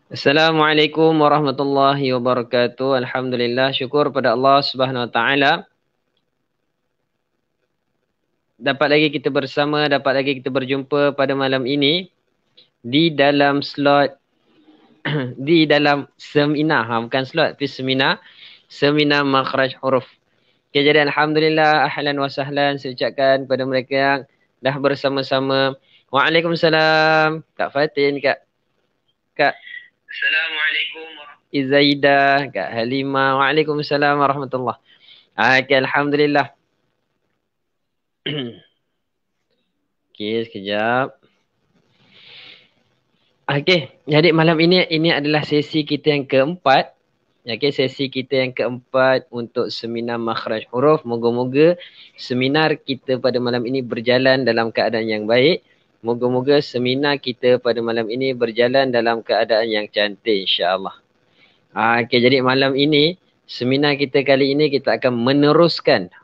Assalamualaikum warahmatullahi wabarakatuh. Alhamdulillah, syukur pada Allah Subhanahu wa taala. Dapat lagi kita bersama, dapat lagi kita berjumpa pada malam ini di dalam slot di dalam seminar, bukan slot, tapi seminar makhraj huruf. Okay, jadi alhamdulillah, ahlan wa sahlan saya ucapkan pada mereka yang dah bersama-sama. Waalaikumsalam, Kak Fatin, Kak Assalamualaikum warahmatullahi Izaidah, Kak Halimah. Waalaikumsalam warahmatullahi. Okay, alhamdulillah. Okay, sekejap. Okay, jadi malam ini adalah sesi kita yang keempat. Okay, sesi kita yang keempat untuk seminar makhraj huruf. Moga-moga seminar kita pada malam ini berjalan dalam keadaan yang baik. Moga-moga seminar kita pada malam ini berjalan dalam keadaan yang cantik, insya-Allah. Okay, jadi malam ini seminar kita kali ini kita akan meneruskan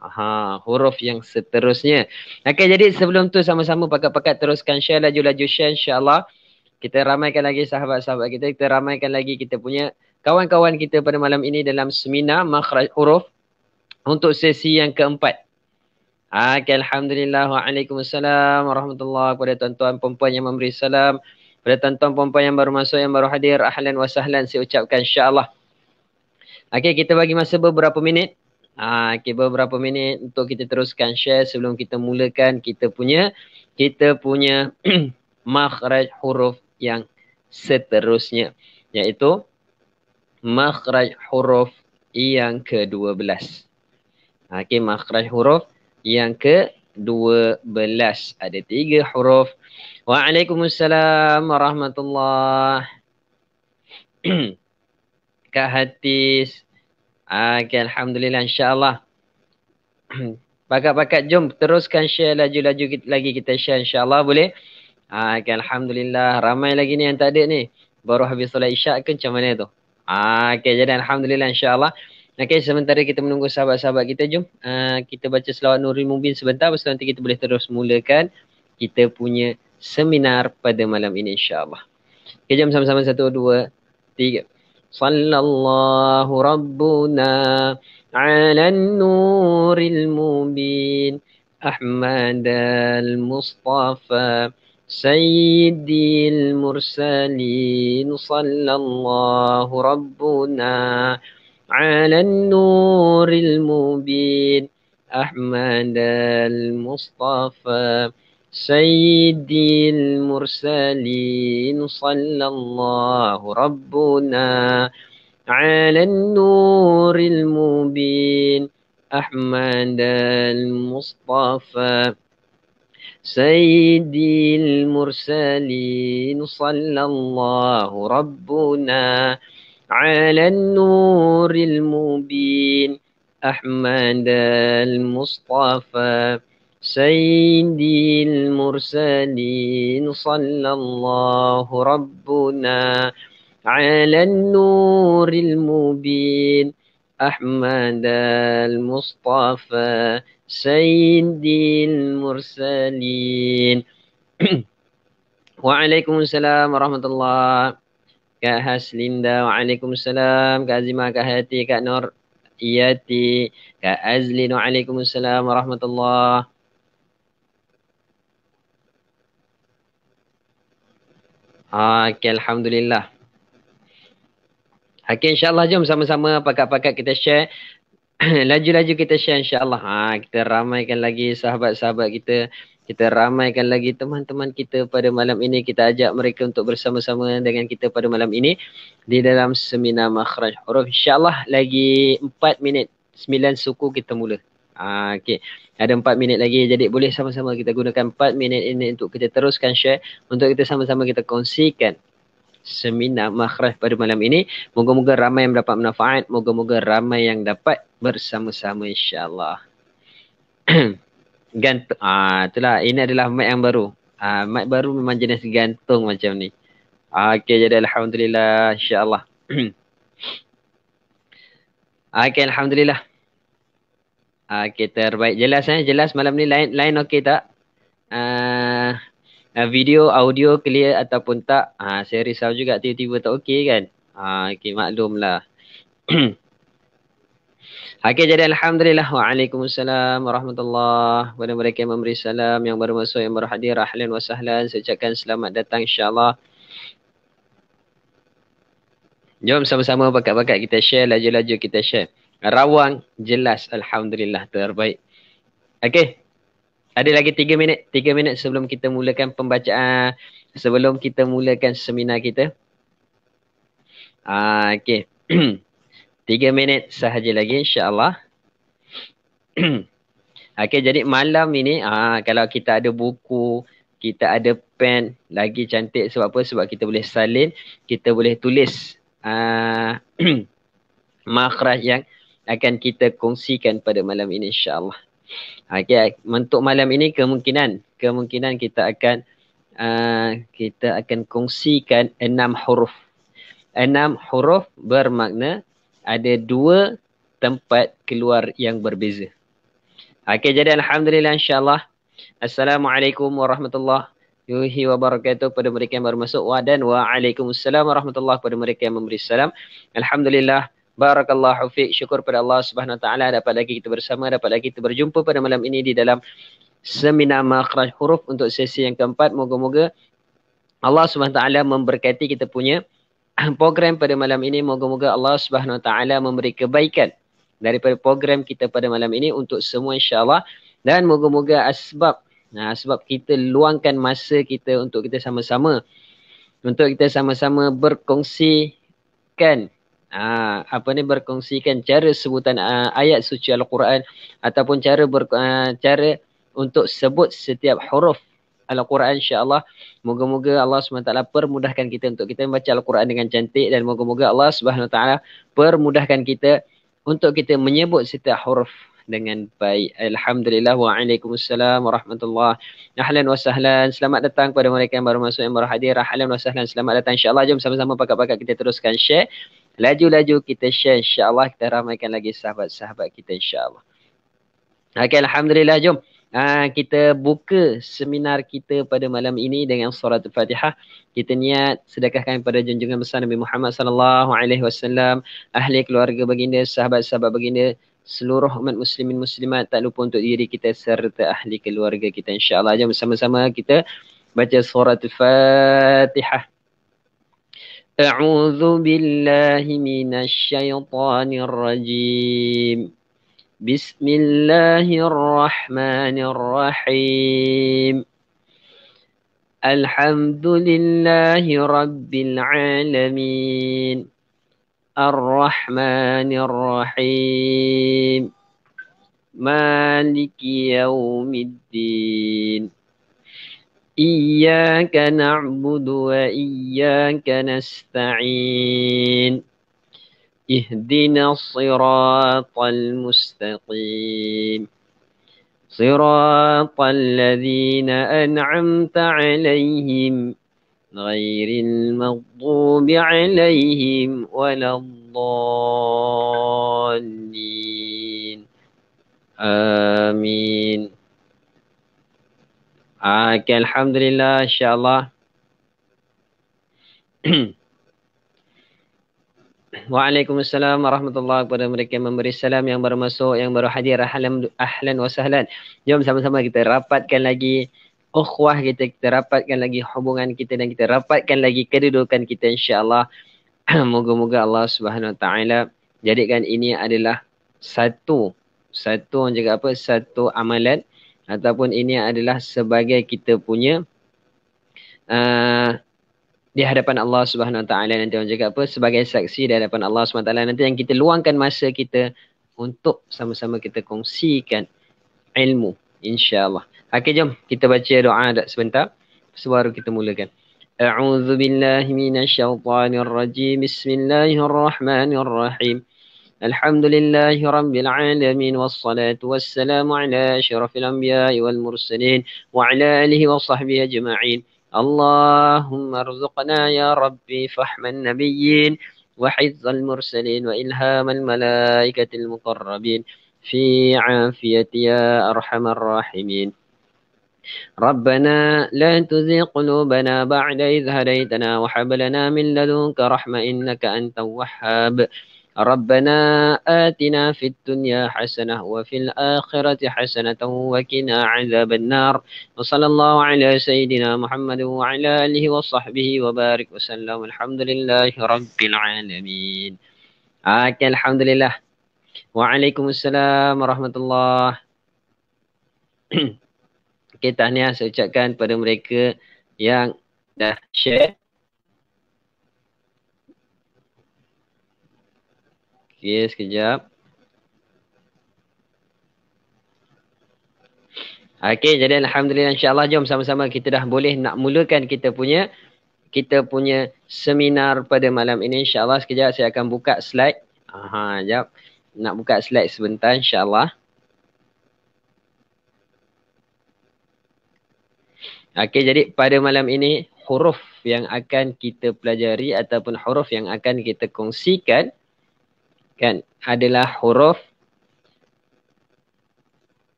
huruf yang seterusnya. Okay, jadi sebelum tu sama-sama pakat-pakat teruskan share, laju-laju share, insya-Allah. Kita ramaikan lagi sahabat-sahabat kita. Kita ramaikan lagi kita punya kawan-kawan kita pada malam ini dalam seminar makhraj huruf untuk sesi yang keempat. Okay, alhamdulillah. Waalaikumsalam warahmatullahi kepada tuan-tuan perempuan yang memberi salam. Pada tuan-tuan perempuan yang baru masuk, yang baru hadir, ahlan wa sahlan saya ucapkan, insya-Allah. Okay, kita bagi masa beberapa minit. Okay, beberapa minit untuk kita teruskan share sebelum kita mulakan kita punya makhraj huruf yang seterusnya, iaitu makhraj huruf yang ke-12. Okay, makhraj huruf yang ke-12. Ada 3 huruf. Waalaikumsalam warahmatullahi. Kak Hatis. Okay, alhamdulillah, insya-Allah. Pakat-pakat, jom teruskan share, laju-laju lagi kita share, insya-Allah, boleh? Okay, alhamdulillah, ramai lagi ni yang tak ada ni. Baru habis solat isyak ke macam mana tu? Okay, jadi alhamdulillah, insya-Allah. Okay, sementara kita menunggu sahabat-sahabat kita, jom kita baca selawat Nurul Mubin sebentar. Lepas tu nanti kita boleh terus mulakan kita punya seminar pada malam ini, insya-Allah. Okay, jom sama-sama 1, 2, 3. Sallallahu Rabbuna ala nuril mubin Ahmad al-Mustafa Sayyidil Mursalin. Sallallahu Rabbuna ala nuril mubin Ahmad al-Mustafa Sayyidil Mursalin. Sallallahu Rabbuna ala nuril mubin Ahmad al-Mustafa Sayyidil Mursalin. Sallallahu Rabbuna ala nuril mubin Ahmad al-Mustafa Sayyidil Mursalin. Sallallahu Rabbuna ala nuril mubin Ahmad al-Mustafa Sayyidil Mursalin. Waalaikumsalam warahmatullahi. Kak Haslinda, waalaikumsalam. Kak Azimah, Kak Hati, Kak Nur Iyati, Kak Azlin, waalaikumsalam warahmatullahi. Okay, alhamdulillah. Okay, insya-Allah, jom sama-sama pakat-pakat kita share. Laju-laju kita share, insya-Allah. Kita ramaikan lagi sahabat-sahabat kita. Kita ramaikan lagi teman-teman kita pada malam ini. Kita ajak mereka untuk bersama-sama dengan kita pada malam ini di dalam seminar makhraj huruf. InsyaAllah lagi 4 minit. 9 suku kita mula. Okay. Ada 4 minit lagi. Jadi boleh sama-sama kita gunakan 4 minit ini untuk kita teruskan share. Untuk kita sama-sama kita kongsikan seminar makhraj pada malam ini. Moga-moga ramai yang mendapat manfaat. Moga-moga ramai yang dapat bersama-sama, insya-Allah. Gantung. Itulah. Ini adalah mic yang baru. Mic baru memang jenis gantung macam ni. Okay, jadi alhamdulillah, insya-Allah. Okay, alhamdulillah. Okay, terbaik. Jelas Jelas malam ni, lain okey tak? video, audio clear ataupun tak. Saya risau juga tiba-tiba tak okey kan. Okey, maklumlah. Okey, jadi alhamdulillah. Waalaikumsalam warahmatullahi kepada mereka yang memberi salam, yang baru masuk, yang baru hadir, ahlan wa sahlan. Saya ucapkan selamat datang insya-Allah. Jom sama-sama bakat-bakat kita share, laju-laju kita share. Rawang jelas, alhamdulillah, terbaik. Okey. Ada lagi 3 minit. 3 minit sebelum kita mulakan pembacaan, sebelum kita mulakan seminar kita. Okey. 3 minit sahaja lagi insya-Allah. Okey, jadi malam ini kalau kita ada buku, kita ada pen, lagi cantik sebab apa? Sebab kita boleh salin, kita boleh tulis makhraj yang akan kita kongsikan pada malam ini insya-Allah. Okey, untuk malam ini kemungkinan kita akan kongsikan 6 huruf. 6 huruf bermakna ada 2 tempat keluar yang berbeza. Okey, jadi alhamdulillah insya-Allah. Assalamualaikum warahmatullahi wabarakatuh pada mereka yang baru masuk, dan waalaikumsalam warahmatullahi kepada mereka yang memberi salam. Alhamdulillah, barakallahu fiik. Syukur pada Allah Subhanahu wa taala dapat lagi kita bersama, dapat lagi kita berjumpa pada malam ini di dalam seminar makhraj huruf untuk sesi yang keempat. Moga-moga Allah Subhanahu wa taala memberkati kita punya program pada malam ini. Moga-moga Allah Subhanahu wa taala memberi kebaikan daripada program kita pada malam ini untuk semua insya-Allah, dan moga-moga sebab kita luangkan masa kita untuk kita sama-sama berkongsikan berkongsikan cara sebutan ayat suci Al-Quran ataupun cara untuk sebut setiap huruf Al-Quran insya-Allah. Moga-moga Allah SWT permudahkan kita untuk kita membaca Al-Quran dengan cantik, dan moga-moga Allah SWT permudahkan kita untuk kita menyebut setiap huruf dengan baik. Alhamdulillah. Waalaikumsalam warahmatullahi. Ahlan wa sahlan. Selamat datang kepada mereka yang baru masuk, yang baru hadir. Ahlan wa sahlan. Selamat datang insya-Allah. Jom sama-sama pakat-pakat kita teruskan share. Laju-laju kita share insya-Allah. Kita ramaikan lagi sahabat-sahabat kita insya-Allah. Okey, alhamdulillah. Jom kita buka seminar kita pada malam ini dengan surah Al-Fatihah. Kita niat sedekahkan kepada junjungan besar Nabi Muhammad sallallahu alaihi wasallam, ahli keluarga baginda, sahabat-sahabat baginda, seluruh umat muslimin muslimat, tak lupa untuk diri kita serta ahli keluarga kita insya-Allah. Jom bersama-sama kita baca surah Al-Fatihah. A'udzu billahi minasy syaithanir rajim. Bismillahirrahmanirrahim. Alhamdulillahi rabbil alamin. Ar-Rahmanir-Rahim. Maliki yaumiddin. Iyyaka na'budu wa iyyaka nasta'in. Ihdinas siratal mustaqim. Siratal ladzina an'amta 'alaihim ghairil maghdubi 'alaihim waladdallin. Amin. Okay, alhamdulillah, insya-Allah. Waalaikumsalam warahmatullahi kepada mereka yang memberi salam, yang baru masuk, yang baru hadir. Ahlan wa sahlan. Jom sama-sama kita rapatkan lagi ukhuwah kita rapatkan lagi hubungan kita, dan kita rapatkan lagi kedudukan kita insya-Allah. Moga-moga Allah Subhanahu wa taala jadikan ini adalah satu orang cakap apa, satu amalan, ataupun ini adalah sebagai kita punya di hadapan Allah Subhanahu wa taala, nanti orang cakap apa, sebagai saksi di hadapan Allah Subhanahu wa taala nanti, yang kita luangkan masa kita untuk sama-sama kita kongsikan ilmu insya-Allah. Okey, jom kita baca doa sebentar sebelum kita mulakan. A'udzu billahi minasy syaithanir rajim. Bismillahirrahmanirrahim. Alhamdulillahi rabbil alamin, wassalatu wassalamu ala asyrafil anbiya'i wal mursalin wa ala alihi wa sahbihi ajma'in. Allahumma arzuqna ya rabbi fahman nabiyyin wa hizzal mursalin wa ilhamal malaikatil muqarrabin fi afiyati ya arhamar rahimin. ربنا لا تزغ قلوبنا بعد إذ هديتنا وهب لنا من لدنك رحمة إنك أنت الوهاب ربنا آتنا في الدنيا حسنة وفي الآخرة حسنة وقنا عذاب النار وصلى الله على سيدنا محمد وعلى آله وصحبه وبارك وسلم الحمد لله رب العالمين. الحمد لله. Waalaikumsalam warahmatullahi. Okay, tahniah saya ucapkan pada mereka yang dah share. Okay, sekejap. Okay, jadi alhamdulillah, insyaAllah jom sama-sama kita dah boleh nak mulakan kita punya seminar pada malam ini. InsyaAllah sekejap saya akan buka slide. Sekejap. Nak buka slide sebentar insyaAllah. Okay, jadi pada malam ini huruf yang akan kita pelajari ataupun huruf yang akan kita kongsikan kan adalah huruf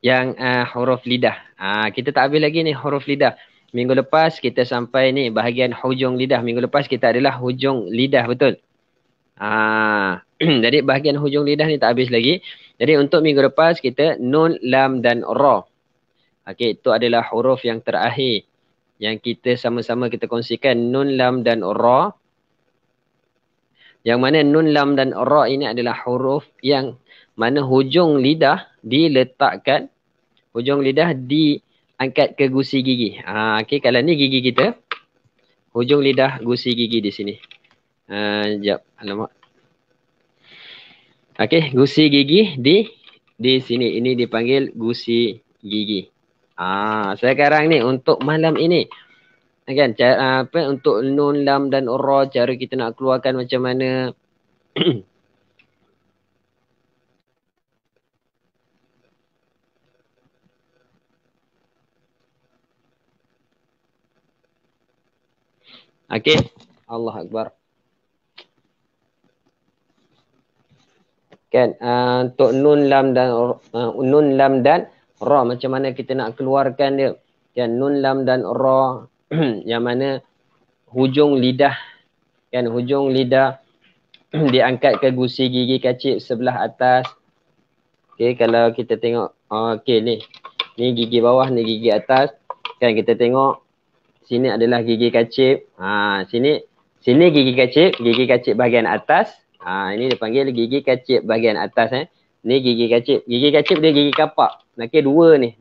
yang huruf lidah. Kita tak habis lagi ni huruf lidah. Minggu lepas kita sampai ni bahagian hujung lidah. Minggu lepas kita adalah hujung lidah, betul? Jadi bahagian hujung lidah ni tak habis lagi. Jadi untuk minggu lepas kita nun, lam dan ra. Okey, itu adalah huruf yang terakhir yang kita sama-sama kita kongsikan, nun, lam dan ra. Yang mana nun, lam dan ra ini adalah huruf yang mana hujung lidah diletakkan, hujung lidah diangkat ke gusi gigi. Okey, kalau ni gigi kita, hujung lidah gusi gigi di sini. Sekejap, alamak. Okey, gusi gigi di sini. Ini dipanggil gusi gigi. Sekarang ni untuk malam ini kan cara untuk nun, lam dan ra, cara kita nak keluarkan macam mana. Okey, Allah Akbar. Kan untuk nun, lam dan ra, macam mana kita nak keluarkan dia. Kan nun, lam dan ra yang mana hujung lidah, kan hujung lidah diangkat ke gusi gigi kacip sebelah atas. Okey, kalau kita tengok okey ni gigi bawah, ni gigi atas. Kan kita tengok sini adalah gigi kacip. Sini gigi kacip bahagian atas. Ini dipanggil gigi kacip bahagian atas. Ni gigi kacip. Gigi kacip dia gigi kapak. Okey, dua ni.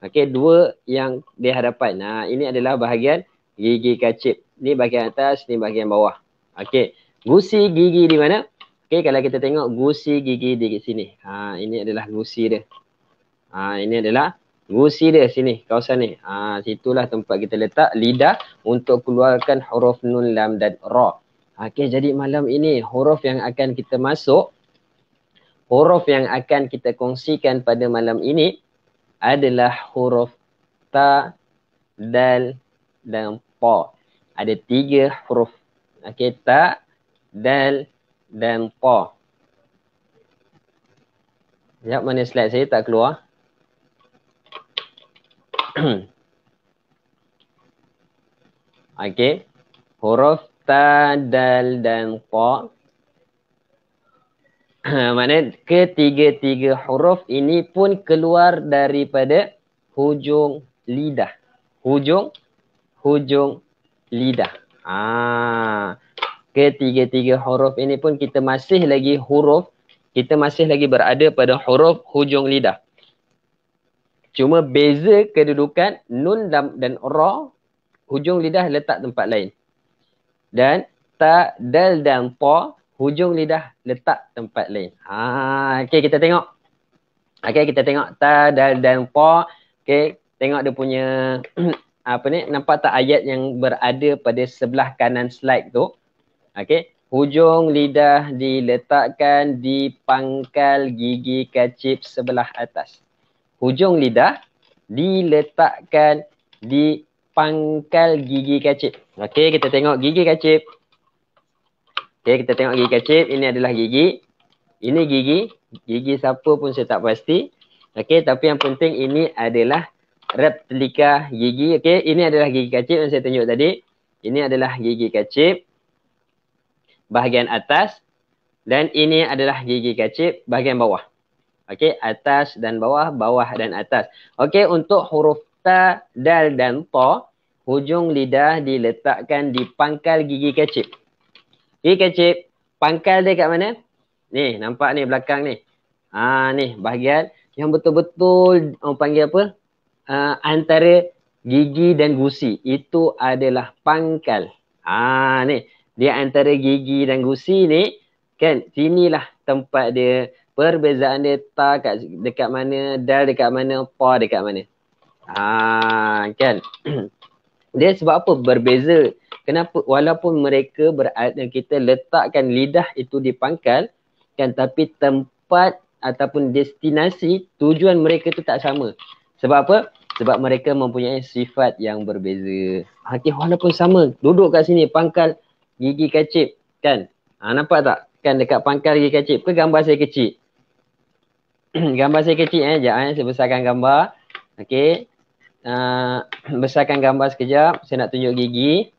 Okey, dua yang di hadapan. Ini adalah bahagian gigi kacip. Ni bahagian atas, ni bahagian bawah. Okey, gusi gigi di mana? Okey, kalau kita tengok gusi gigi di sini. Ini adalah gusi dia. Ini adalah gusi dia sini, kawasan ni. Situlah tempat kita letak lidah untuk keluarkan huruf nun, lam dan ra. Okey, jadi malam ini huruf yang akan kita masuk, huruf yang akan kita kongsikan pada malam ini adalah huruf ta, dal dan pa. Ada 3 huruf. Okey, ta, dal dan pa. Sekejap, mana slide saya tak keluar. Okey, huruf ta, dal dan pa. Maknanya ketiga-tiga huruf ini pun keluar daripada hujung lidah. Hujung lidah. Ketiga-tiga huruf ini pun kita masih lagi berada pada huruf hujung lidah. Cuma beza kedudukan nun, lam dan ra, hujung lidah letak tempat lain. Dan ta, dal dan pa, hujung lidah letak tempat lain. Okey, kita tengok. Okey, kita tengok ta, dal dan pa. Okey, tengok dia punya nampak tak ayat yang berada pada sebelah kanan slide tu? Okey, hujung lidah diletakkan di pangkal gigi kacip sebelah atas. Hujung lidah diletakkan di pangkal gigi kacip. Okey, kita tengok gigi kacip. Okey, kita tengok gigi kacip. Ini adalah gigi. Ini gigi. Gigi siapa pun saya tak pasti. Okey, tapi yang penting ini adalah replika gigi. Okey, ini adalah gigi kacip yang saya tunjuk tadi. Ini adalah gigi kacip bahagian atas dan ini adalah gigi kacip bahagian bawah. Okey, atas dan bawah, bawah dan atas. Okey, untuk huruf ta, dal dan ta, hujung lidah diletakkan di pangkal gigi kacip. Gigi kacip, pangkal dia kat mana? Ni, nampak ni belakang ni. Ni bahagian yang betul-betul orang panggil apa? Antara gigi dan gusi. Itu adalah pangkal. Ni, dia antara gigi dan gusi ni, kan, sinilah tempat dia. Perbezaan dia ta dekat mana, dal dekat mana, pa dekat mana. Kan. Dia sebab apa berbeza? Kenapa? Walaupun mereka kita letakkan lidah itu di pangkal, kan, tapi tempat ataupun destinasi tujuan mereka tu tak sama. Sebab apa? Sebab mereka mempunyai sifat yang berbeza. Okay, walaupun sama, duduk kat sini pangkal gigi kacip, kan? Nampak tak? Kan dekat pangkal gigi kacip. Ke gambar saya kecil? Gambar saya kecil sekejap saya besarkan gambar. Okey. Besarkan gambar sekejap. Saya nak tunjuk gigi.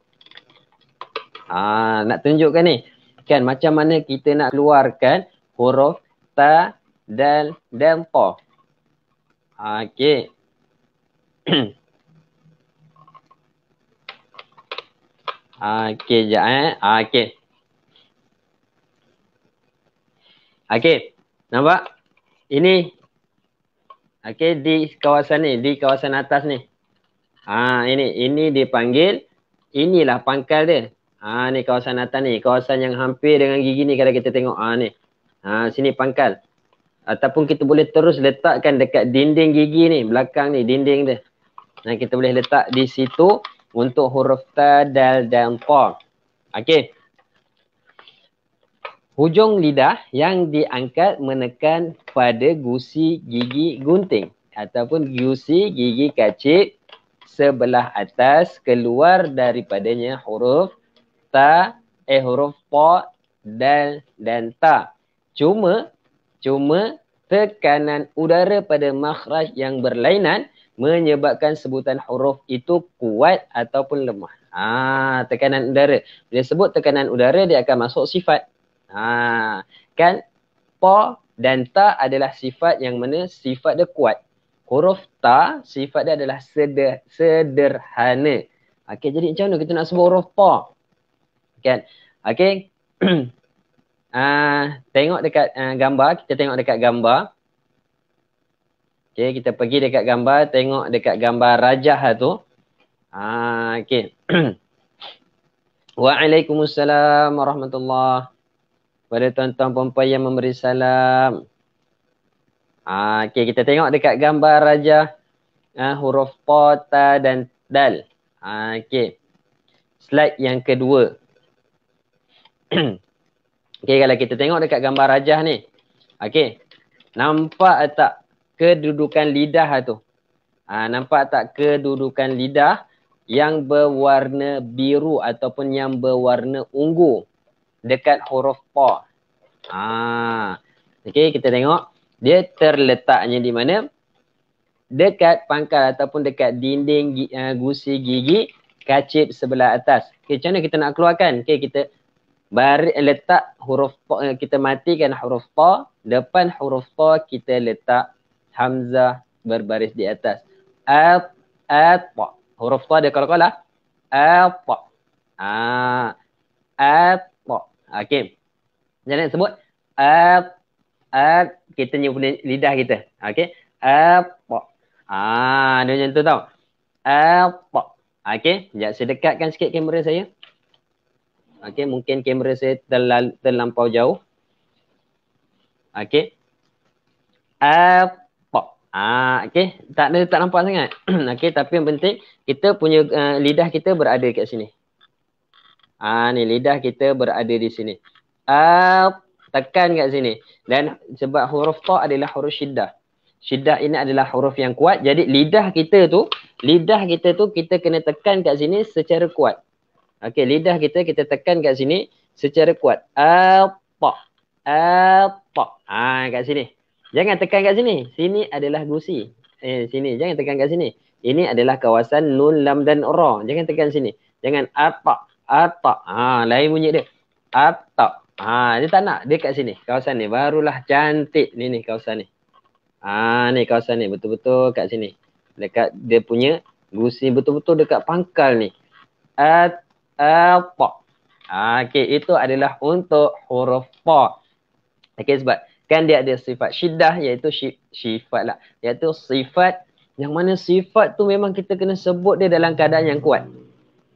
Nak tunjukkan ni. Kan macam mana kita nak keluarkan huruf ta, dal dan ta. Okey. Okey sekejap Okey. Okey. Nampak? Ini. Okey, di kawasan ni, di kawasan atas ni. Ini dipanggil, inilah pangkal dia. Ni kawasan atas ni, kawasan yang hampir dengan gigi ni kalau kita tengok. Ni. Sini pangkal. Ataupun kita boleh terus letakkan dekat dinding gigi ni, belakang ni, dinding dia. Kita boleh letak di situ untuk huruf ta, dal dan ta. Okey. Hujung lidah yang diangkat menekan pada gusi gigi gunting ataupun gusi gigi kacip sebelah atas keluar daripadanya huruf ta, huruf pa, dal dan ta. Cuma tekanan udara pada makhraj yang berlainan menyebabkan sebutan huruf itu kuat ataupun lemah. Tekanan udara. Bila sebut tekanan udara dia akan masuk sifat. Kan pa dan ta adalah sifat yang mana sifat dia kuat. Huruf ta sifat dia adalah sederhana. Okey, jadi macam mana kita nak sebut huruf ta? Kan? Okey. Tengok dekat gambar, kita tengok dekat gambar. Okey, kita pergi dekat gambar, tengok dekat gambar rajah tu. Okey. Waalaikumsalam warahmatullahi. Pada tuan-tuan perempuan yang memberi salam. Okey, kita tengok dekat gambar rajah huruf ta, ta dan dal. Okey. Slide yang kedua. Okey, kalau kita tengok dekat gambar rajah ni. Okey. Nampak tak kedudukan lidah tu? Nampak tak kedudukan lidah yang berwarna biru ataupun yang berwarna ungu dekat huruf ta. Okey, kita tengok dia terletaknya di mana? Dekat pangkal ataupun dekat dinding gusi gigi kacip sebelah atas. Okey, macam mana kita nak keluarkan? Okey, kita letak huruf ta, kita matikan huruf ta, depan huruf ta kita letak hamzah berbaris di atas. Ta. Huruf ta dia qalqalah. Ta. Ta. Okey. Jangan sebut kita punya lidah kita. Okey. Dia macam tu tau. Okey, sekejap saya dekatkan sikit kamera saya. Okey, mungkin kamera saya terlampau jauh. Okey. Okey, tak nampak sangat. Okey, tapi yang penting kita punya lidah kita berada kat sini. Ni lidah kita berada di sini. Tekan kat sini. Dan sebab huruf ta adalah huruf syiddah. Syiddah ini adalah huruf yang kuat. Jadi lidah kita tu kita kena tekan kat sini secara kuat. Okey, lidah kita tekan kat sini secara kuat. Ta. Kat sini. Jangan tekan kat sini. Sini adalah gusi. Sini. Jangan tekan kat sini. Ini adalah kawasan nun, lam dan ra. Jangan tekan sini. Jangan ata, ata. Lain bunyi dia. Ata. Dia tak nak. Dia kat sini. Kawasan ni. Barulah cantik. Ni kawasan ni. Ni kawasan ni. Betul-betul kat sini. Dekat dia punya gusi betul-betul dekat pangkal ni. Ata. Okey. Itu adalah untuk huruf ta. Okey, sebab kan dia ada sifat syiddah, iaitu sifat lah. Iaitu sifat yang mana sifat tu memang kita kena sebut dia dalam keadaan yang kuat.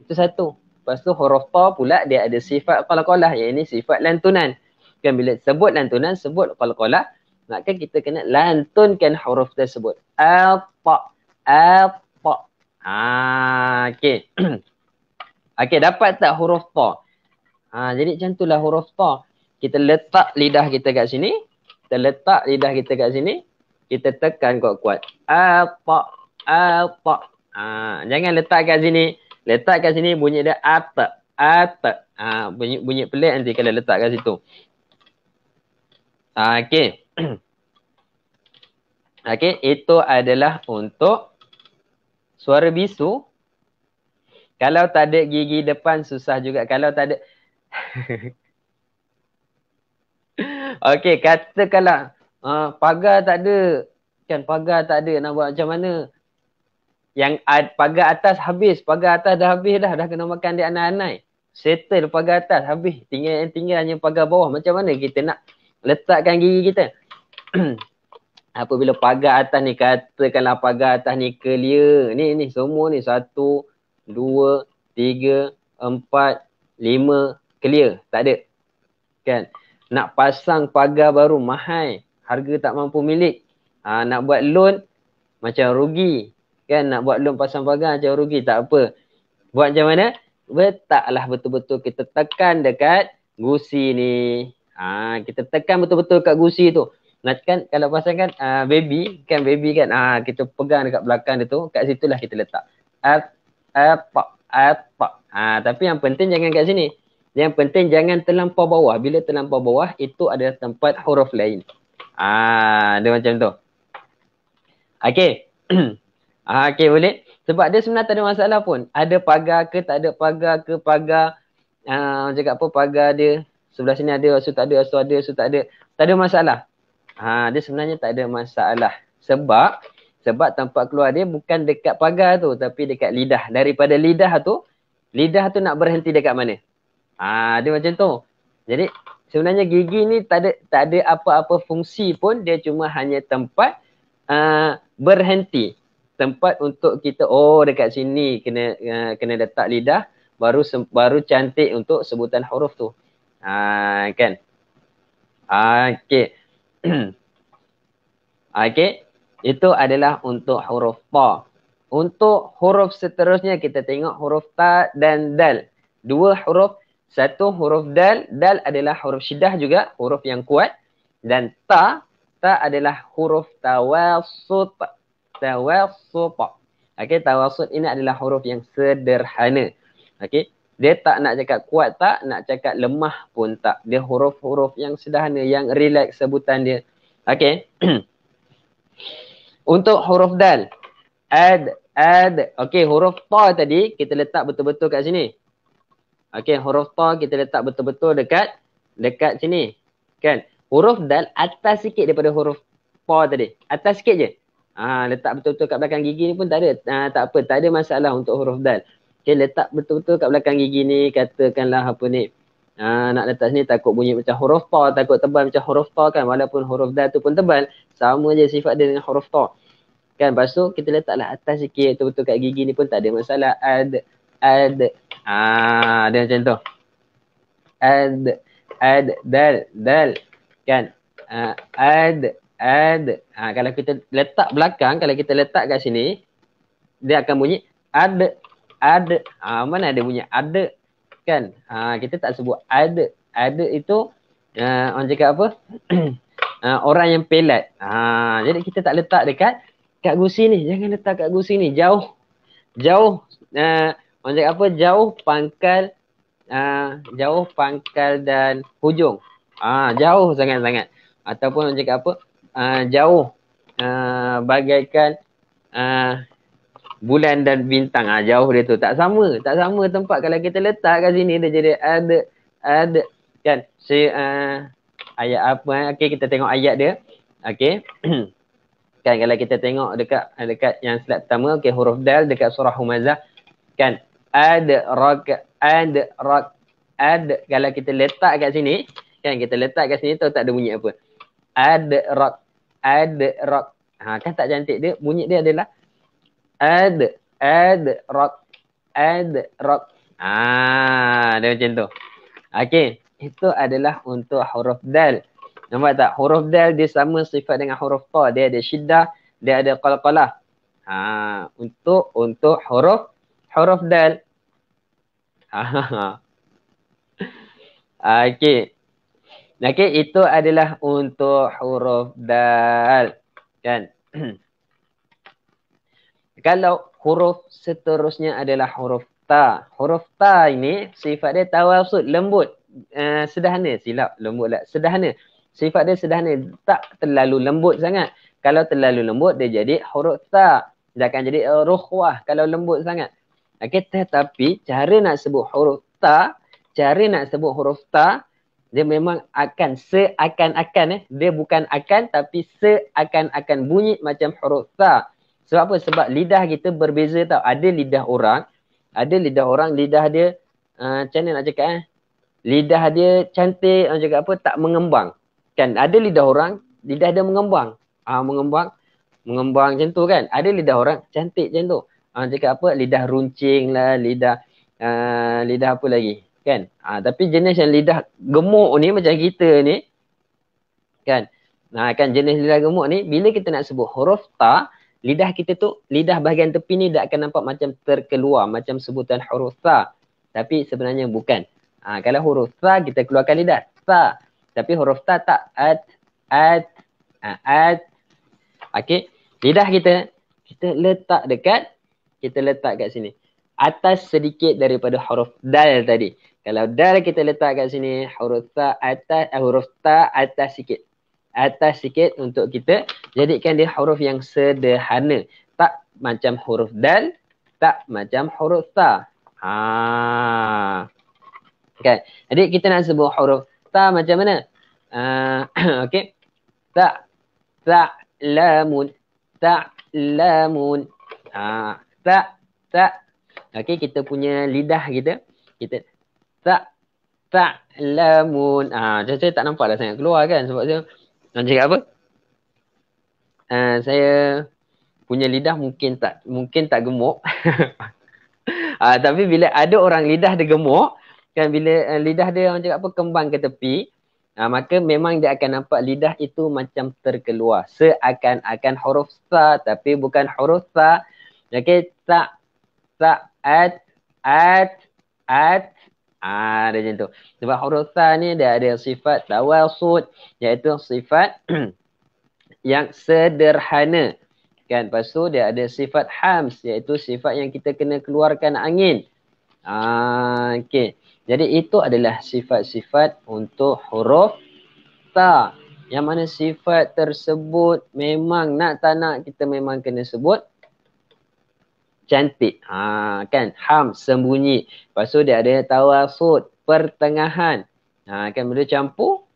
Itu satu. Lepas tu huruf ta pula dia ada sifat qalqalah, iaitu sifat lantunan. Kan bila sebut lantunan, sebut qalqalah, maka kita kena lantunkan huruf tersebut. Al-ta, al-ta. Okey. Okey, dapat tak huruf ta? Jadi macam itulah huruf ta. Kita letak lidah kita kat sini. Kita letak lidah kita kat sini. Kita tekan kuat-kuat. Apa. Jangan letak kat sini. Letak kat sini bunyi dia ata. Ata. Bunyi pelik nanti kalau letak kat situ. Okey. Okey. Itu adalah untuk suara bisu. Kalau tak ada gigi depan susah juga. Kalau tak ada... Okey, katakanlah pagar tak ada. Kan pagar tak ada, nak buat macam mana? Yang pagar atas habis. Pagar atas dah habis dah. Dah kena makan dia anai-anai. Settle pagar atas habis. Tinggal hanya pagar bawah. Macam mana kita nak letakkan gigi kita? Apabila pagar atas ni, katakanlah pagar atas ni clear. Ni semua ni. 1, 2, 3, 4, 5 clear. Tak ada. Kan? Nak pasang pagar baru mahal. Harga tak mampu milik. Nak buat loan macam rugi. Kan? Nak buat loan pasang pagar macam rugi. Tak apa. Buat macam mana? Letaklah betul-betul kita tekan dekat gusi ni. Kita tekan betul-betul kat gusi tu. Kan kalau pasangkan baby kan, kita pegang dekat belakang dia tu. Kat situlah kita letak. Tapi yang penting jangan kat sini. Yang penting jangan terlampau bawah. Bila terlampau bawah, itu adalah tempat huruf lain. Dia macam tu. Okey. Okey, boleh? Sebab dia sebenarnya tak ada masalah pun. Ada pagar ke, tak ada pagar ke, pagar. Cakap apa, pagar dia. Sebelah sini ada, so tak ada, so ada, so tak ada. Tak ada masalah. Dia sebenarnya tak ada masalah. Sebab tempat keluar dia bukan dekat pagar tu, tapi dekat lidah. Daripada lidah tu nak berhenti dekat mana? Dia macam tu. Jadi sebenarnya gigi ni tak ada apa-apa fungsi pun. Dia cuma hanya tempat berhenti. Tempat untuk kita, dekat sini kena letak lidah. Baru cantik untuk sebutan huruf tu. Kan? Okey. Okey. Itu adalah untuk huruf ta. Untuk huruf seterusnya kita tengok huruf ta dan dal. Dua huruf. Satu huruf dal. Dal adalah huruf syiddah juga. Huruf yang kuat. Dan ta adalah huruf tawassut. Tawassut. Okey, tawassut ini adalah huruf yang sederhana. Okey. Dia tak nak cakap kuat tak, nak cakap lemah pun tak. Dia huruf-huruf yang sederhana, yang relax sebutan dia. Okey. Untuk huruf dal. Ad. Okey, huruf ta tadi kita letak betul-betul kat sini. Okey, huruf ta kita letak betul-betul dekat sini. Kan? Huruf dal atas sikit daripada huruf ta tadi. Atas sikit je. Letak betul-betul kat belakang gigi ni pun tak ada. Tak apa, tak ada masalah untuk huruf dal. Okey, letak betul-betul kat belakang gigi ni, katakanlah apa ni. Nak letak sini takut bunyi macam huruf ta, takut tebal macam huruf ta kan. Walaupun huruf dal tu pun tebal, sama je sifat dia dengan huruf ta. Kan, lepas tu kita letaklah atas sikit betul-betul kat gigi ni pun tak ada masalah. Ad. Dia macam tu. Ad, dal. Kan? Ad. Kalau kita letak belakang, kalau kita letak kat sini, dia akan bunyi ad. Mana ada bunyi ad? Kan? Kita tak sebut ad. Ad itu orang cakap apa? Orang yang pelat. Jadi kita tak letak dekat kat gusi ni. Jangan letak kat gusi ni. Jauh. Orang cakap apa? Jauh pangkal dan hujung. Jauh sangat-sangat. Ataupun orang cakap apa? Jauh bagaikan Bulan dan bintang. Jauh dia tu. Tak sama. Tak sama tempat. Kalau kita letak kat sini, dia jadi ada. Kan? Ayat apa? Okay, kita tengok ayat dia. Okay. Kan kalau kita tengok dekat yang slide pertama, okay, huruf dal dekat surah Humazah. Kan? Ad. Kalau kita letak kat sini, kan kita letak kat sini, tahu tak ada bunyi apa? Ad. Kan tak cantik dia. Bunyi dia adalah ad rock. Dia macam tu. Okey, itu adalah untuk huruf dal. Nampak tak? Huruf dal dia sama sifat dengan huruf ta. Dia ada syiddah, dia ada qalqalah. Untuk huruf dal. Okey. Okey, itu adalah untuk huruf dal. Kan? Kalau huruf seterusnya adalah huruf ta. Huruf ta ini sifat dia tawasud, lembut. Sederhana, silap, lembut lah. Sederhana. Sifat dia sederhana, tak terlalu lembut sangat. Kalau terlalu lembut, dia jadi huruf ta. Dia akan jadi rukhwah kalau lembut sangat. Okay, tetapi cara nak sebut huruf ta, dia memang akan seakan-akan. Dia bukan akan tapi seakan-akan bunyi macam huruf ta. Sebab apa? Sebab lidah kita berbeza tau. Ada lidah orang, lidah dia macam mana nak cakap lidah dia cantik, orang cakap apa, tak mengembang. Kan ada lidah orang, lidah dia mengembang. Mengembang macam tu kan. Ada lidah orang cantik macam tu. Orang cakap apa, lidah runcing lah, lidah apa lagi kan. Tapi jenis yang lidah gemuk ni macam kita ni kan. Kan jenis lidah gemuk ni bila kita nak sebut huruf ta, lidah kita tu, lidah bahagian tepi ni dah akan nampak macam terkeluar, macam sebutan huruf ta. Tapi sebenarnya bukan. Kalau huruf ta kita keluarkan lidah. Ta. Tapi huruf ta tak. Ad. Okey. Lidah kita letak kat sini. Atas sedikit daripada huruf dal tadi. Kalau dal kita letak kat sini, huruf ta atas sikit. Atas sikit untuk kita jadikan dia huruf yang sederhana. Tak macam huruf dal, tak macam huruf ta. Okay. Jadi kita nak sebut huruf ta macam mana? Okey. Ta'lamun. Okey, kita punya lidah kita ta'lamun. Saya tak nampak dah sangat keluar kan sebab saya nak cakap apa? Saya punya lidah mungkin tak gemuk. Tapi bila ada orang lidah dia gemuk, kan bila lidah dia orang cakap apa, kembang ke tepi, maka memang dia akan nampak lidah itu macam terkeluar. Seakan-akan huruf ta tapi bukan huruf ta. Okey, dia macam tu. Sebab huruf ta ni dia ada sifat tawasud, iaitu sifat yang sederhana. Kan, lepas tu dia ada sifat hams, iaitu sifat yang kita kena keluarkan angin. Okey. Jadi itu adalah sifat-sifat untuk huruf ta. Yang mana sifat tersebut memang nak tak nak kita memang kena sebut cantik. Kan, ham, sembunyi. Lepas tu dia ada tawasud, pertengahan. Kan bila campur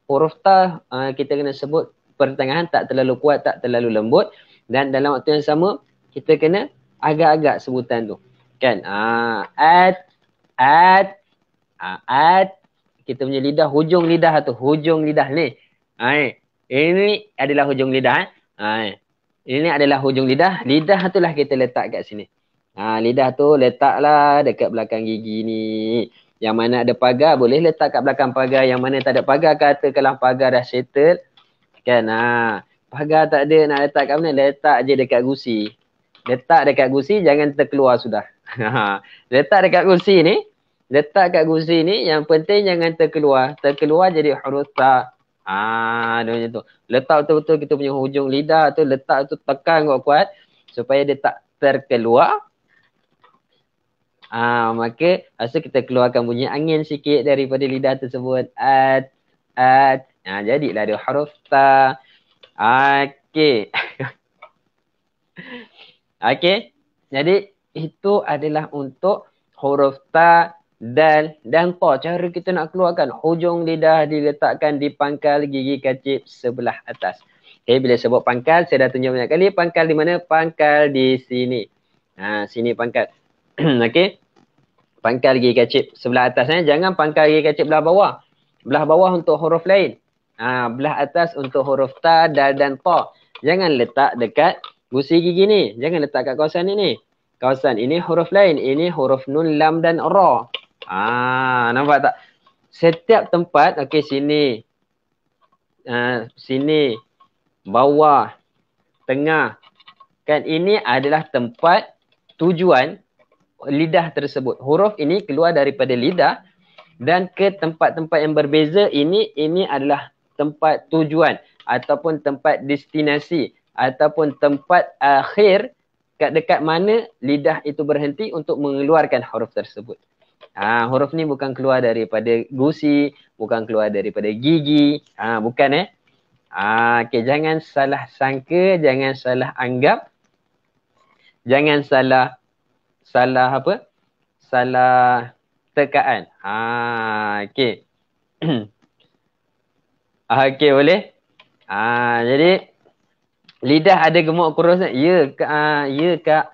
huruf ta, kita kena sebut pertengahan, tak terlalu kuat, tak terlalu lembut. Dan dalam waktu yang sama kita kena agak-agak sebutan tu. Kan? Ad. Kita punya lidah, hujung lidah ni. Ini adalah hujung lidah. Ini adalah hujung lidah. Lidah tu lah kita letak kat sini. Lidah tu letaklah dekat belakang gigi ni. Yang mana ada pagar boleh letak kat belakang pagar. Yang mana tak ada pagar, katakanlah pagar dah settle. Kan? Pagar tak ada, nak letak kat mana? Letak je dekat gusi. Letak dekat gusi, jangan terkeluar sudah. Letak dekat gusi ni. Letak kat gusi ni, yang penting jangan terkeluar. Terkeluar jadi huruf ta. Dia macam tu. Letak betul-betul kita punya hujung lidah tu, letak tu tekan kuat-kuat supaya dia tak terkeluar. Maka rasa kita keluarkan bunyi angin sikit daripada lidah tersebut. Jadilah dia huruf ta. Okey. Okey. Jadi itu adalah untuk huruf ta, dal dan ta. Cara kita nak keluarkan, hujung lidah diletakkan di pangkal gigi kacip sebelah atas. Okay, bila sebut pangkal, saya dah tunjuk banyak kali. Pangkal di mana? Pangkal di sini. Sini pangkal. Okey. Pangkal gigi kacip sebelah atas. Jangan pangkal gigi kacip belah bawah. Belah bawah untuk huruf lain. Belah atas untuk huruf ta, dal dan ta. Jangan letak dekat gusi gigi ni. Jangan letak kat kawasan ini. Kawasan ini huruf lain. Ini huruf nun, lam dan ra. Nampak tak? Setiap tempat, okey sini. Sini. Bawah. Tengah. Kan ini adalah tempat tujuan lidah tersebut. Huruf ini keluar daripada lidah dan ke tempat-tempat yang berbeza. Ini adalah tempat tujuan ataupun tempat destinasi ataupun tempat akhir dekat mana lidah itu berhenti untuk mengeluarkan huruf tersebut. Huruf ni bukan keluar daripada gusi, bukan keluar daripada gigi. Bukan okay, jangan salah sangka, jangan salah anggap, jangan salah apa? Salah tekaan. Okey. Okey, boleh? Jadi lidah ada gemuk kurus. Ya, Kak.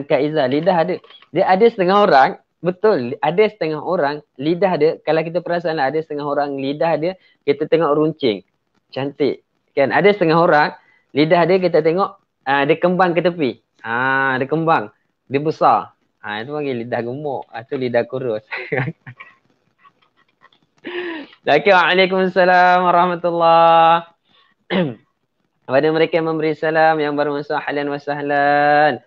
Kak Izzah, lidah ada. Dia ada setengah orang, betul. Ada setengah orang lidah dia, kalau kita perasan ada setengah orang lidah dia kita tengok runcing. Cantik. Kan? Ada setengah orang lidah dia kita tengok dia kembang ke tepi. Dia kembang. Dia besar. Itu panggil lidah gemuk. Itu lidah kurus. Waalaikumsalam warahmatullahi. Kepada mereka yang memberi salam yang baru masuk, ahlan wa sahlan.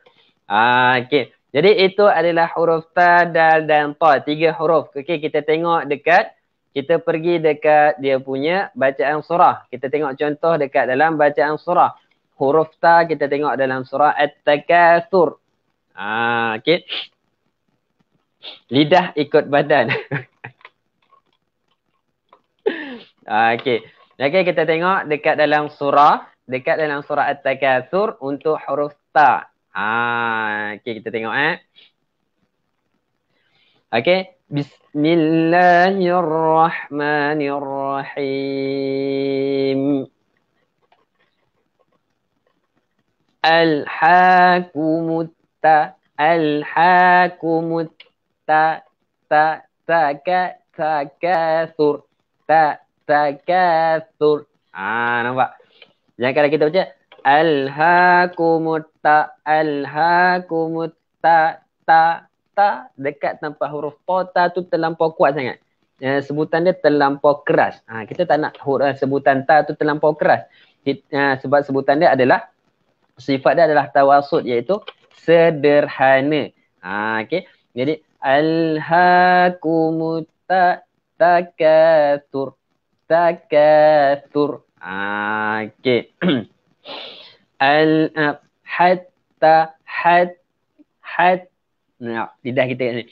Okey. Jadi itu adalah huruf ta, dal dan ta. 3 huruf. Okey, kita tengok dekat, kita pergi dekat dia punya bacaan surah. Kita tengok contoh dekat dalam bacaan surah. Huruf ta kita tengok dalam surah At-Takatsur. Okey. Lidah ikut badan. Okey. Okey, kita tengok dekat dalam surah At-Takatsur untuk huruf ta. Okey, kita tengok Okey. Bismillahirrahmanirrahim. Alhaakumut takatsur. Takatsur. Nampak? Jangan kalau kita baca alhaakumut ta dekat tanpa huruf ta tu terlampau kuat sangat. Sebutan dia terlampau keras. Kita tak nak sebutan ta tu terlampau keras. Sebab sebutan dia adalah, sifat dia adalah tawasud, iaitu sederhana. Okey. Jadi alhaakumut takatsur. Okey. Lidah kita ni.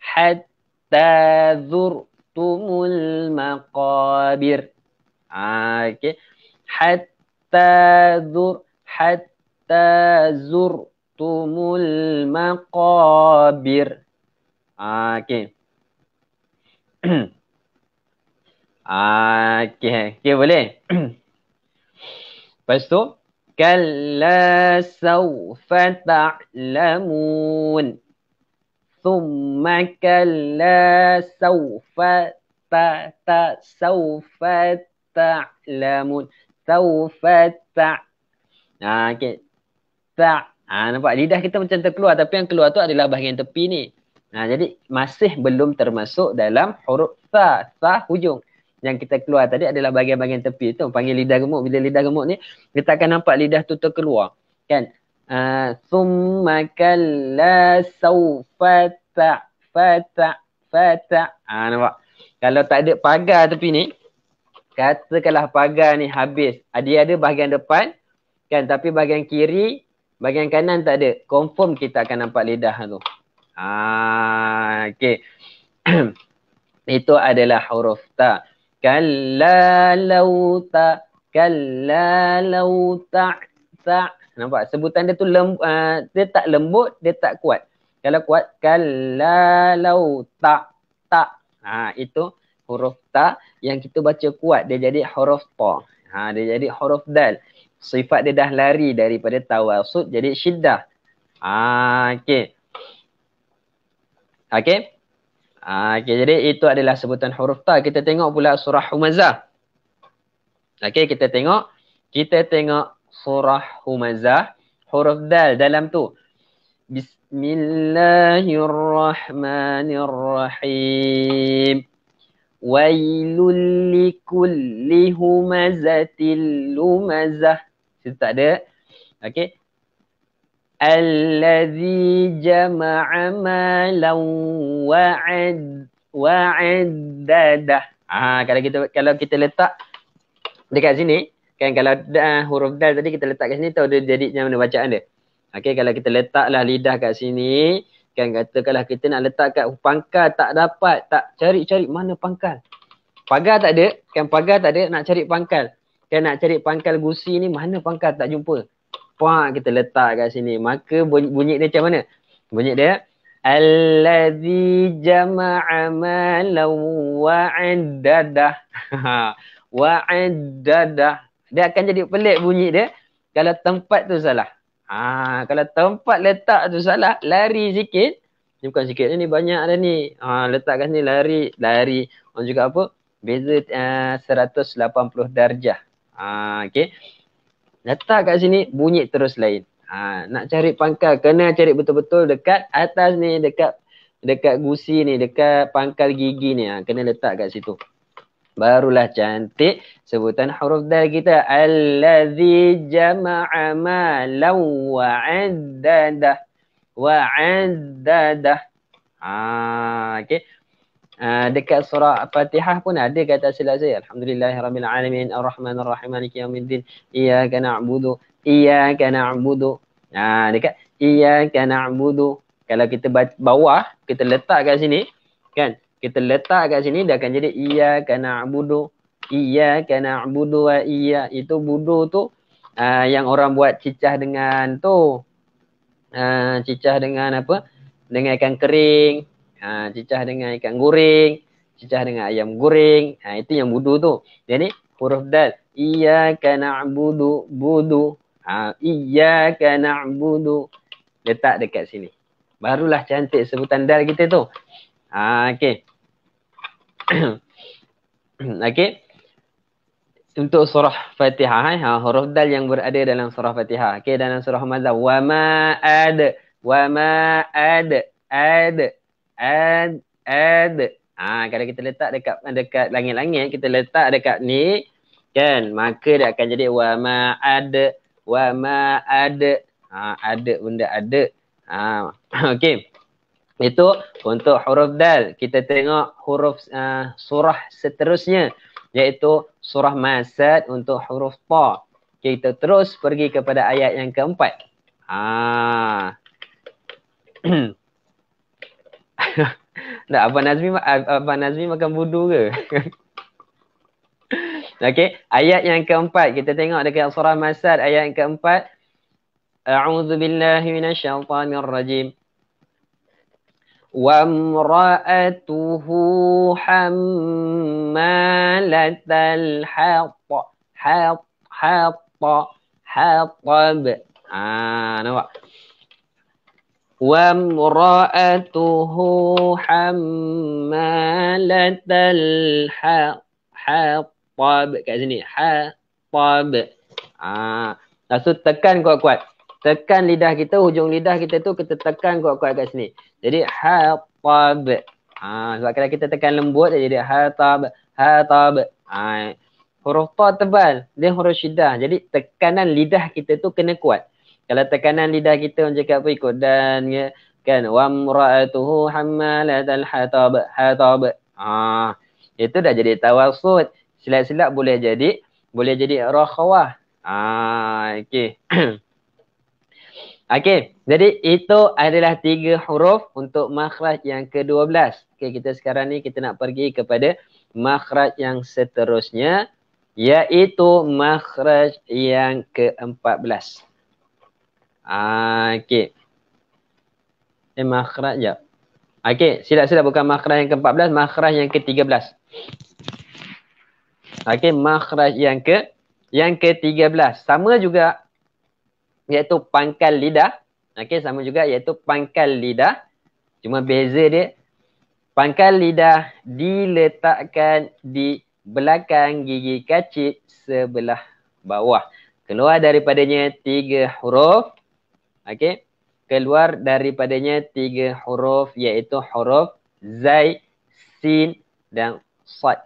Hatta zurtumul maqabir. Okey. Hatta zurtumul maqabir. Okey. Okey, boleh. Lepas tu kalla sawfa ta'lamun. Thumma kalla sawfa ta'lamun. Sawfa okey. Nampak lidah kita macam terkeluar, tapi yang keluar tu adalah bahagian tepi ni. Jadi masih belum termasuk dalam huruf sa hujung. Yang kita keluar tadi adalah bahagian-bahagian tepi tu, panggil lidah gemuk. Bila lidah gemuk ni kita akan nampak lidah tu terkeluar, kan? Thumma kalla sawfa nampak? Kalau tak ada pagar tepi ni, katakanlah pagar ni habis, dia ada bahagian depan, kan, tapi bahagian kiri, bahagian kanan tak ada, confirm kita akan nampak lidah tu. Okey. Itu adalah huruf ta. Kalla law Nampak? Sebutan dia tu dia tak lembut, dia tak kuat. Kalau kuat, kalau tak, tak. Itu huruf ta yang kita baca kuat, dia jadi huruf ta. Dia jadi huruf dal. Sifat dia dah lari daripada tawasud jadi syiddah. Okey. Okey. Okey, jadi itu adalah sebutan huruf ta. Kita tengok pula surah Humazah. Okey, kita tengok surah Humazah, huruf dal dalam tu. Bismillahirrahmanirrahim. Wailul likulli humazatil lumazah. Situ tak ada. Okey. Allazi jama'a malan wa'addadah. Kalau kita letak dekat sini, kan kalau huruf dal tadi kita letak kat sini, tahu dia jadi macam mana bacaan dia. Okey, kalau kita letaklah lidah kat sini, kan katakanlah kita nak letak kat pangkal tak dapat, tak cari-cari mana pangkal. Pagar tak ada, kan pagar tak ada, nak cari pangkal. Kan nak cari pangkal gusi ni, mana pangkal tak jumpa. Kita letak kat sini. Maka bunyi dia macam mana? Bunyi dia allazi jama'a malan wa'addadah. Wa'addadah. Dia akan jadi pelik bunyi dia kalau tempat tu salah. Kalau tempat letak tu salah, lari sikit. Ni bukan sikit ni banyak dah ni. Letak kat sini lari. Orang juga apa? Beza 180 darjah. Okey. Letak kat sini, bunyi terus lain. Nak cari pangkal, kena cari betul-betul dekat atas ni, dekat gusi ni, dekat pangkal gigi ni. Kena letak kat situ. Barulah cantik sebutan huruf dal kita. Allazi jama'a malan wa'addadah. Wa'addadah. Okey. Dekat surah Fatihah pun ada kata silap saya. Alhamdulillahirabbil alamin arrahmanir rahim maliki yaumiddin iyyaka na'budu dekat iyyaka na'budu. Kalau kita bawah, kita letak kat sini, kan? Kita letak kat sini, dia akan jadi iyyaka na'budu wa itu budu tu yang orang buat cicah dengan tu. Cicah dengan apa? Dengan ikan kering. Cicah dengan ikan goreng, cicah dengan ayam goreng. Itu yang budu tu. Jadi huruf dal. Iyyaka na'budu budu. Iyyaka na'budu. Letak dekat sini. Barulah cantik sebutan dal kita tu. Okey. Okey. Untuk surah Fatihah, huruf dal yang berada dalam surah Fatihah. Okey, dalam surah Hamzah, wa ma ad. Kalau kita letak dekat langit-langit, kita letak dekat ni, kan, maka dia akan jadi wa ma ad. Ada benda ada. Okey. Itu untuk huruf dal. Kita tengok huruf surah seterusnya, iaitu surah Masad untuk huruf ta. Kita terus pergi kepada ayat yang keempat. Tak, Abang Nazmi makan budu ke? Okey, ayat yang keempat. Kita tengok dekat surah Masad ayat yang keempat. A'udzubillahi minasyaitonirrajim. Wa imra'atuhu hammalatal hatab. Nampak? Wa imra'atuhu hammalatal hatab. Kat sini. Hatab. Lalu tekan kuat-kuat. Tekan lidah kita, hujung lidah kita tu kita tekan kuat-kuat kat sini. Jadi hatab. Sebab kalau kita tekan lembut dia jadi hatab. Huruf ta tebal, dia huruf syiddah. Jadi tekanan lidah kita tu kena kuat. Kalau tekanan lidah kita orang cakap apa ikut dan kan wa imra'atuhu hammalatal hatab. Itu dah jadi tawasud. Silap-silap boleh jadi rakhawah. Okey. Okey, jadi itu adalah 3 huruf untuk makhraj yang ke-12. Okey, kita sekarang ni kita nak pergi kepada makhraj yang seterusnya, iaitu makhraj yang ke-14. Okey. Makhraj jap. Okey, silap-silap bukan makhraj yang ke-14, makhraj yang ke-13. Okey, makhraj yang ke-13. Sama juga iaitu pangkal lidah. Okey, sama juga iaitu pangkal lidah. Cuma beza dia, pangkal lidah diletakkan di belakang gigi kacip sebelah bawah. Keluar daripadanya 3 huruf. Okey. Keluar daripadanya 3 huruf iaitu huruf zai, sin dan sad.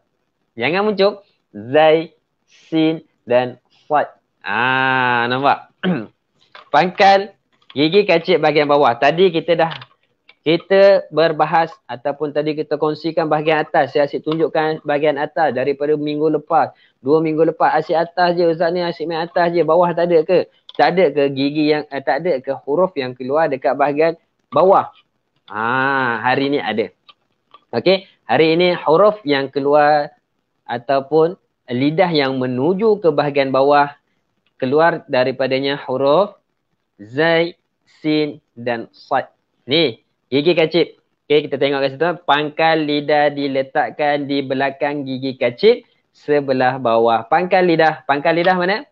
Jangan muncul zai, sin dan sad. Nampak? Pangkal gigi kacip bahagian bawah. Tadi kita berbahas ataupun tadi kita kongsikan bahagian atas. Saya asyik tunjukkan bahagian atas daripada minggu lepas. 2 minggu lepas asyik atas je Ustaz ni, asyik main atas je. Bawah tak ada ke? Tak ada ke gigi yang tak ada ke huruf yang keluar dekat bahagian bawah? Hari ni ada. Okey, hari ini huruf yang keluar ataupun lidah yang menuju ke bahagian bawah keluar daripadanya huruf zai, sin dan sad. Ni gigi kacip. Okey, kita tengok kat situ. Pangkal lidah diletakkan di belakang gigi kacip sebelah bawah. Pangkal lidah. Pangkal lidah mana?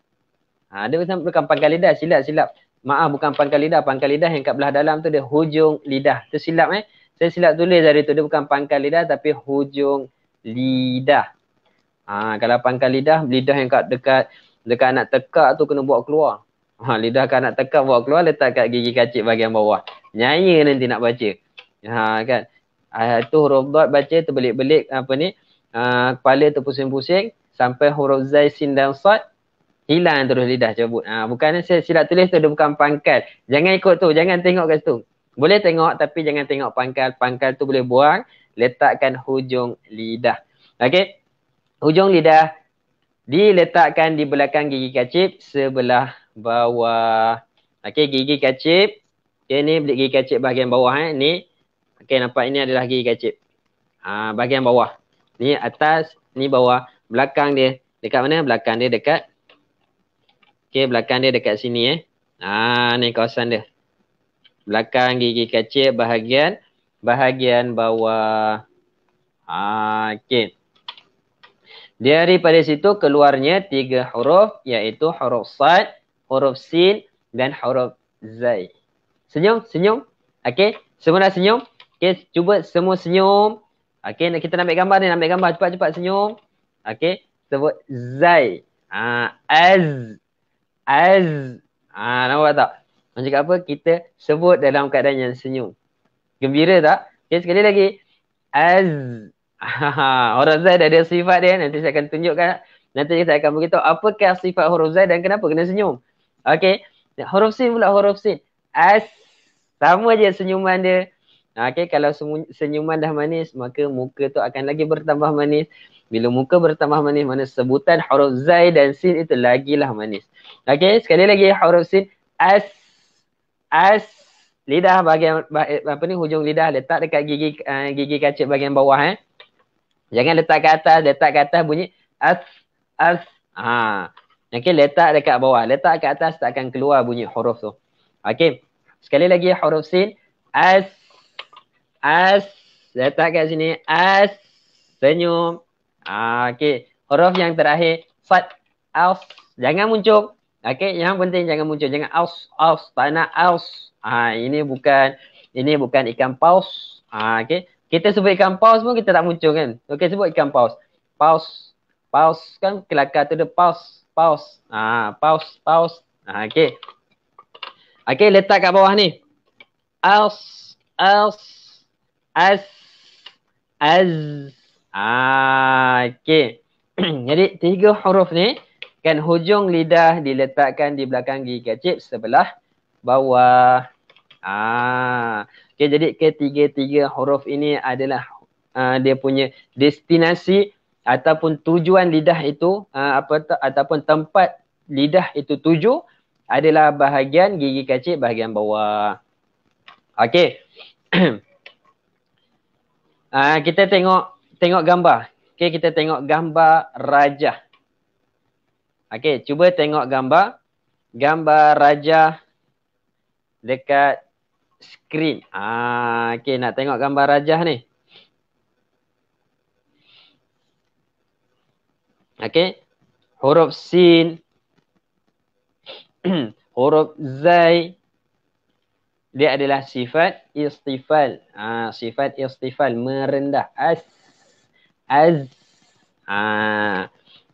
Dia bukan pangkal lidah. Silap. Maaf, bukan pangkal lidah. Pangkal lidah yang kat belah dalam tu dia hujung lidah. Tu silap Saya silap tulis dari tu. Dia bukan pangkal lidah tapi hujung lidah. Kalau pangkal lidah yang kat dekat nak tekak tu kena buat keluar. Lidah kan nak tekak buat keluar, letak kat gigi kacip bahagian bawah. Nyaya nanti nak baca. Kan. Tu huruf dot baca terbelik-belik kepala tu pusing-pusing sampai huruf zai, sin dan sad hilang terus lidah cabut. Bukan saya silap tulis tu, dia bukan pangkal. Jangan ikut tu, jangan tengok kat situ. Boleh tengok tapi jangan tengok pangkal. Pangkal tu boleh buang, letakkan hujung lidah. Okey. Hujung lidah diletakkan di belakang gigi kacip sebelah bawah. Okey, gigi kacip. Okey, ni gigi kacip bahagian bawah ni. Okey, nampak ini adalah gigi kacip. Bahagian bawah. Ni atas, ni bawah. Belakang dia dekat mana? Belakang dia dekat. Okey, belakang dia dekat sini ni kawasan dia. Belakang gigi kacip bahagian bawah. Okey. Daripada situ keluarnya 3 huruf iaitu huruf sad, huruf sin dan huruf zai. Senyum. Okey, semua dah senyum? Okey, cuba semua senyum. Okey, kita nak ambil gambar ni, cepat-cepat senyum. Okey, sebut zai. Az. Nampak tak? Macam cakap apa? Kita sebut dalam keadaan yang senyum. Gembira tak? Okey, sekali lagi. Az. Huruf zai dah ada sifat dia. Nanti saya akan tunjukkan. Nanti saya akan beritahu apakah sifat huruf zai dan kenapa kena senyum. Okey. Huruf sin pula, huruf sin. As. Sama je senyuman dia. Okey, kalau senyuman dah manis, maka muka tu akan lagi bertambah manis. Bila muka bertambah manis, mana sebutan huruf zai dan sin itu lagilah manis. Okey, sekali lagi huruf sin. As. Lidah bahagian hujung lidah letak dekat gigi kacip bahagian bawah Jangan letak ke atas bunyi as. Okey, letak dekat bawah. Letak ke atas tak akan keluar bunyi huruf tu. Okey. Sekali lagi huruf sin. As. Letak kat sini. As. Senyum. Okey. Huruf yang terakhir. Sad. As. Jangan muncul. Okey. Yang penting jangan muncul. Jangan aus. Tak nak aus. Ini bukan ikan paus. Okey. Kita sebut ikan paus pun kita tak muncul kan. Okey, sebut ikan paus. Paus kan kelakar tu dia paus. Paus. Okey. Okey, letak kat bawah ni. As. Az. Okey. Jadi 3 huruf ni kan hujung lidah diletakkan di belakang gigi kacip sebelah bawah. Okay, jadi ketiga-tiga huruf ini adalah dia punya destinasi ataupun tujuan lidah itu ataupun tempat lidah itu tuju adalah bahagian gigi kacip bahagian bawah. Okey. Kita tengok gambar. Okey, kita tengok gambar rajah. Okey, cuba tengok gambar rajah dekat skrin. Okey, nak tengok gambar rajah ni. Okey. Huruf sin, huruf zai, dia adalah sifat istifal. Sifat istifal, merendah. Az.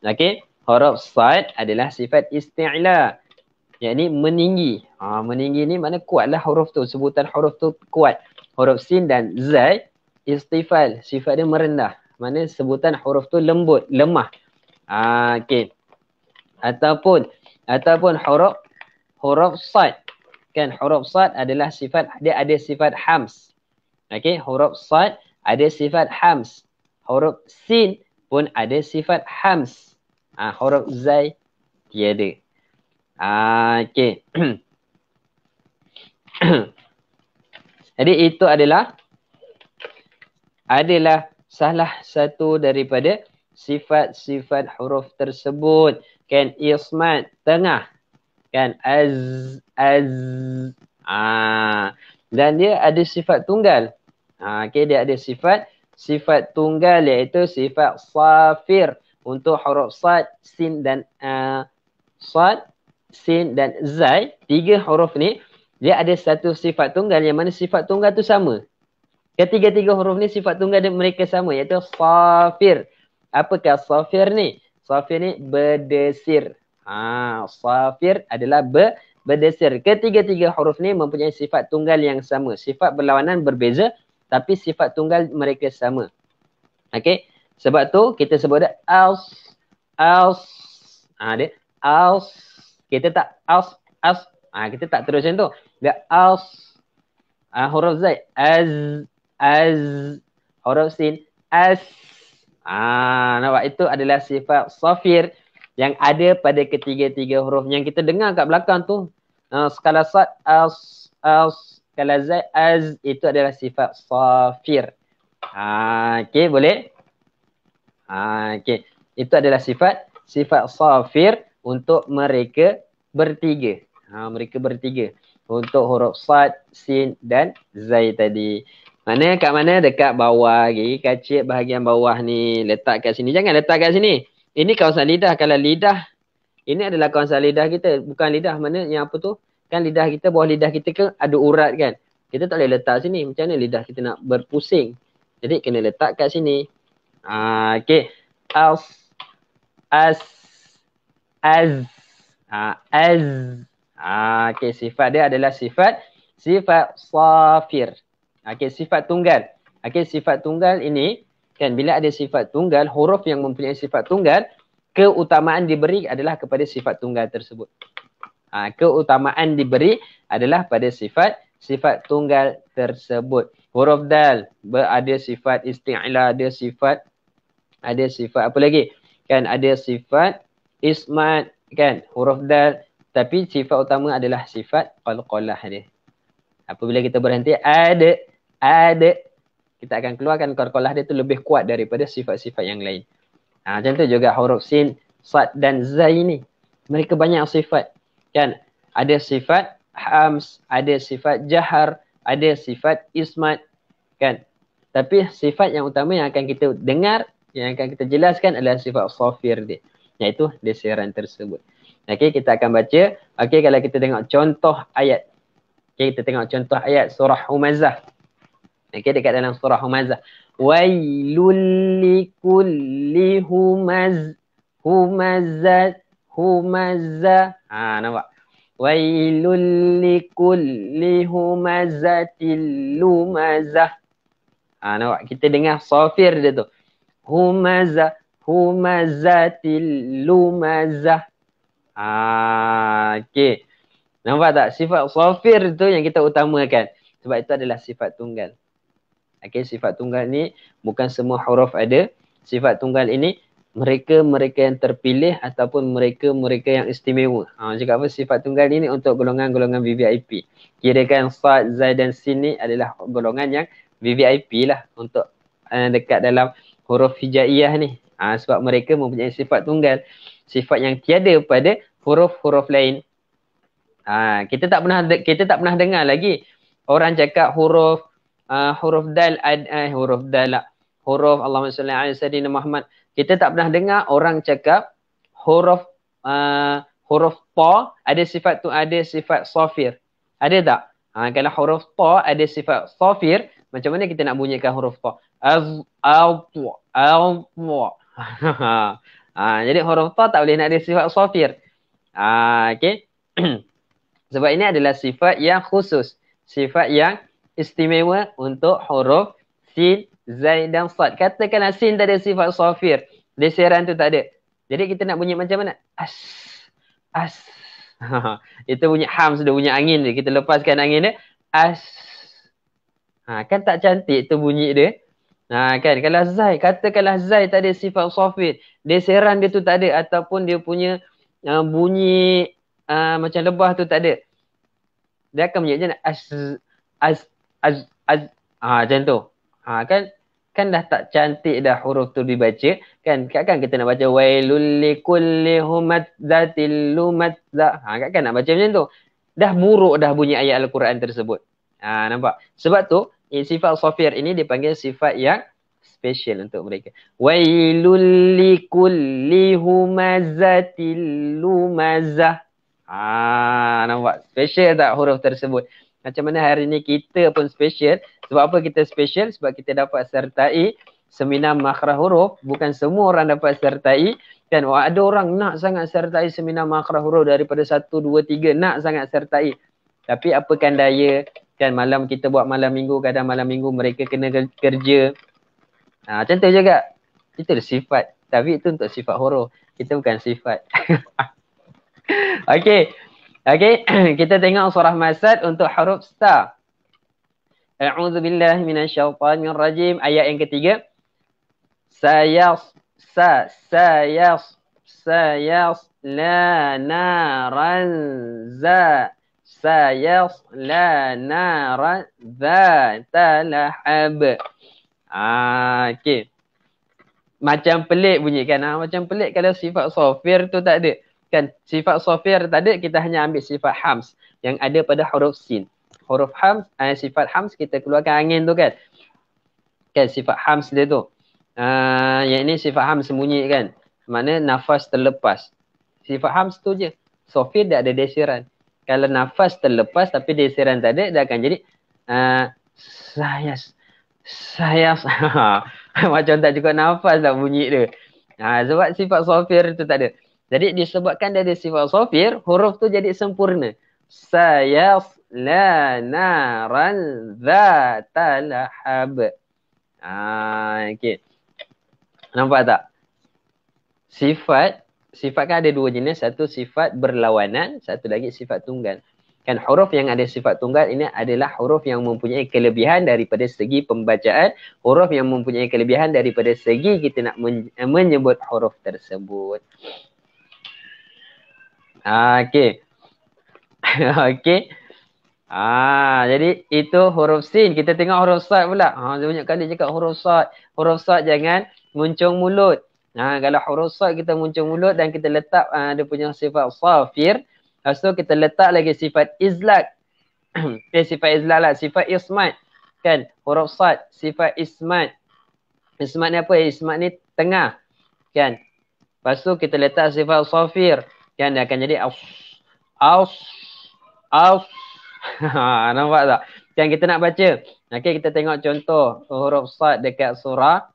Okey. Huruf sad adalah sifat isti'la. Yakni meninggi. Meninggi ni mana kuatlah huruf tu. Sebutan huruf tu kuat. Huruf sin dan zai istifal. Sifat dia merendah. Mana sebutan huruf tu lembut, lemah. Okey. Ataupun huruf sad. Kan huruf sad adalah sifat, dia ada sifat hams. Okey, huruf sad ada sifat hams. Huruf sin pun ada sifat hams. Huruf zai tiada. Okey. Jadi itu adalah salah satu daripada sifat-sifat huruf tersebut. Kan ismat tengah. Kan az. Dan dia ada sifat tunggal. Okey, dia ada sifat tunggal iaitu sifat safir untuk huruf sad, sin dan zai. Tiga huruf ni dia ada satu sifat tunggal yang mana sifat tunggal tu sama. Ketiga-tiga huruf ni sifat tunggal mereka sama iaitu safir. Apakah safir ni? Safir ni berdesir. Safir adalah berdesir. Ketiga-tiga huruf ni mempunyai sifat tunggal yang sama. Sifat berlawanan berbeza tapi sifat tunggal mereka sama. Okey. Sebab tu kita sebut dia als. Dia als. Kita tak als. Kita tak terus macam tu. Dia als. Huruf zai az. Huruf sin as. Nampak itu adalah sifat safir yang ada pada ketiga-tiga huruf yang kita dengar kat belakang tu. Skala sad as. Skala zai az, itu adalah sifat safir. Okey, boleh? Okey. Itu adalah sifat safir untuk mereka bertiga. Mereka bertiga. Untuk huruf sad, sin dan zai tadi. Kat mana? Dekat bawah lagi. Kacip bahagian bawah ni. Letak kat sini. Jangan letak kat sini. Ini kawasan lidah. Kalau lidah, ini adalah kawasan lidah kita. Bukan lidah mana yang apa tu. Kan lidah kita, bawah lidah kita ke ada urat kan. Kita tak boleh letak sini. Macam mana lidah kita nak berpusing. Jadi kena letak kat sini. Okey. Az. Okey, sifat dia adalah sifat safir. Okey, sifat tunggal. Okey, sifat tunggal ini kan bila ada sifat tunggal, huruf yang mempunyai sifat tunggal, keutamaan diberi adalah kepada sifat tunggal tersebut. Keutamaan diberi adalah pada sifat tunggal tersebut. Huruf dal ada sifat isti'la, ada sifat apa lagi? Kan ada sifat ismat kan, huruf dal, tapi sifat utama adalah sifat qalqalah dia. Apabila kita berhenti ada, kita akan keluarkan qalqalah dia tu lebih kuat daripada sifat-sifat yang lain. Macam tu juga huruf sin, sad dan zai ni. Mereka banyak sifat. Kan? Ada sifat hams, ada sifat jahar, ada sifat ismat. Kan? Tapi sifat yang utama yang akan kita dengar, yang akan kita jelaskan adalah sifat safir dia. Iaitu desiran tersebut. Okey, kita akan baca. Okey, kalau kita tengok contoh ayat. Okey, kita tengok contoh ayat surah Humazah. Okey, dekat dalam surah Humazah. Wailul likulli humazah. Nampak? Wailul likulli humazatil lumazah. Nampak? Kita dengar safir dia tu. Humazatil lumazah. Okey. Nampak tak? Sifat safir tu yang kita utamakan. Sebab itu adalah sifat tunggal. Okey, sifat tunggal ni bukan semua huruf ada. Sifat tunggal ini mereka yang terpilih ataupun mereka yang istimewa. Cakap apa? Sifat tunggal ini untuk golongan-golongan VVIP. Kirakan sad, zai dan sin ni adalah golongan yang VVIP lah untuk dekat dalam huruf hijaiyah ni. Sebab mereka mempunyai sifat tunggal. Sifat yang tiada pada huruf-huruf lain. Kita tak pernah dengar lagi orang cakap huruf huruf dal huruf dal lah. Huruf Allahumma salli ala sayyidina Muhammad. Kita tak pernah dengar orang cakap huruf huruf ta ada sifat safir. Ada tak? Kalau huruf ta ada sifat safir, macam mana kita nak bunyikan huruf ta? Jadi huruf ta tak boleh nak ada sifat safir. Okey. Sebab ini adalah sifat yang khusus, sifat yang istimewa untuk huruf sin, zai dan sad. Katakanlah sin tak ada sifat safir, deseran tu tak ada. Jadi kita nak bunyi macam mana? As. Itu bunyi ham sudah, bunyi angin dia. Kita lepaskan angin dia. As. Kan tak cantik tu bunyi dia. Kan kalau zai, katakanlah zai tak ada sifat safir, deseran dia tu tak ada, ataupun dia punya bunyi macam lebah tu tak ada. Dia akan bunyi macam mana? As. Macam tu. Kan dah tak cantik dah huruf tu dibaca. Kan kita nak baca wailul likulli humadzatil lumadza. Kan nak baca macam tu. Dah buruk dah bunyi ayat Al-Quran tersebut. Nampak? Sebab tu sifat safir ini dipanggil sifat yang special untuk mereka. Wailul likulli humadzatil lumazah. Nampak? Special tak huruf tersebut? Macam mana hari ni kita pun special. Sebab apa kita special? Sebab kita dapat sertai seminar makhraj huruf. Bukan semua orang dapat sertai. Kan ada orang nak sangat sertai seminar makhraj huruf daripada 1, 2, 3. Nak sangat sertai. Tapi apakan daya. Kan malam kita buat malam minggu. Kadang malam minggu mereka kena kerja. Macam tu juga. Itu sifat. Tapi itu untuk sifat huruf. Kita bukan sifat. Okey. Kita tengok surah Masad untuk huruf sa. A'udzubillahi minasyaitanirrajim. Ayat yang ketiga. Sayasla naran zata lahab. Okey. Macam pelik bunyi kan. Macam pelik kalau sifat safir tu tak ada. Kan sifat safir tak ada, kita hanya ambil sifat hams yang ada pada huruf sin. Huruf hams, sifat hams kita keluarkan angin tu kan. Kan sifat hams dia tu. Yang ini sifat hams sembunyi kan. Mana nafas terlepas. Sifat hams tu je. Safir dia ada deseran. Kalau nafas terlepas tapi deseran tak ada, dia akan jadi sayas. Macam tak cukup nafas lah bunyi dia. Sebab sifat safir tu tak ada. Jadi disebabkan dia ada sifat safir, huruf tu jadi sempurna. Sayasla naran zata lahab. Okey. Nampak tak? Sifat kan ada dua jenis. Satu sifat berlawanan, satu lagi sifat tunggal. Kan huruf yang ada sifat tunggal ini adalah huruf yang mempunyai kelebihan daripada segi pembacaan. Huruf yang mempunyai kelebihan daripada segi kita nak menyebut huruf tersebut. Okey. Jadi itu huruf sin. Kita tengok huruf sad pula. Banyak kali cakap huruf sad. Huruf sad jangan muncung mulut. Kalau huruf sad kita muncung mulut dan kita letak dia punya sifat safir. Lepas tu kita letak lagi sifat izlat. Sifat izlat lah. Sifat ismat. Kan huruf sad. Sifat ismat. Ismat ni apa? Ismat ni tengah. Kan. Lepas tu kita letak sifat safir. Kan dia akan jadi aus. Nampak tak? Yang kita nak baca. Okey, kita tengok contoh huruf sad dekat surah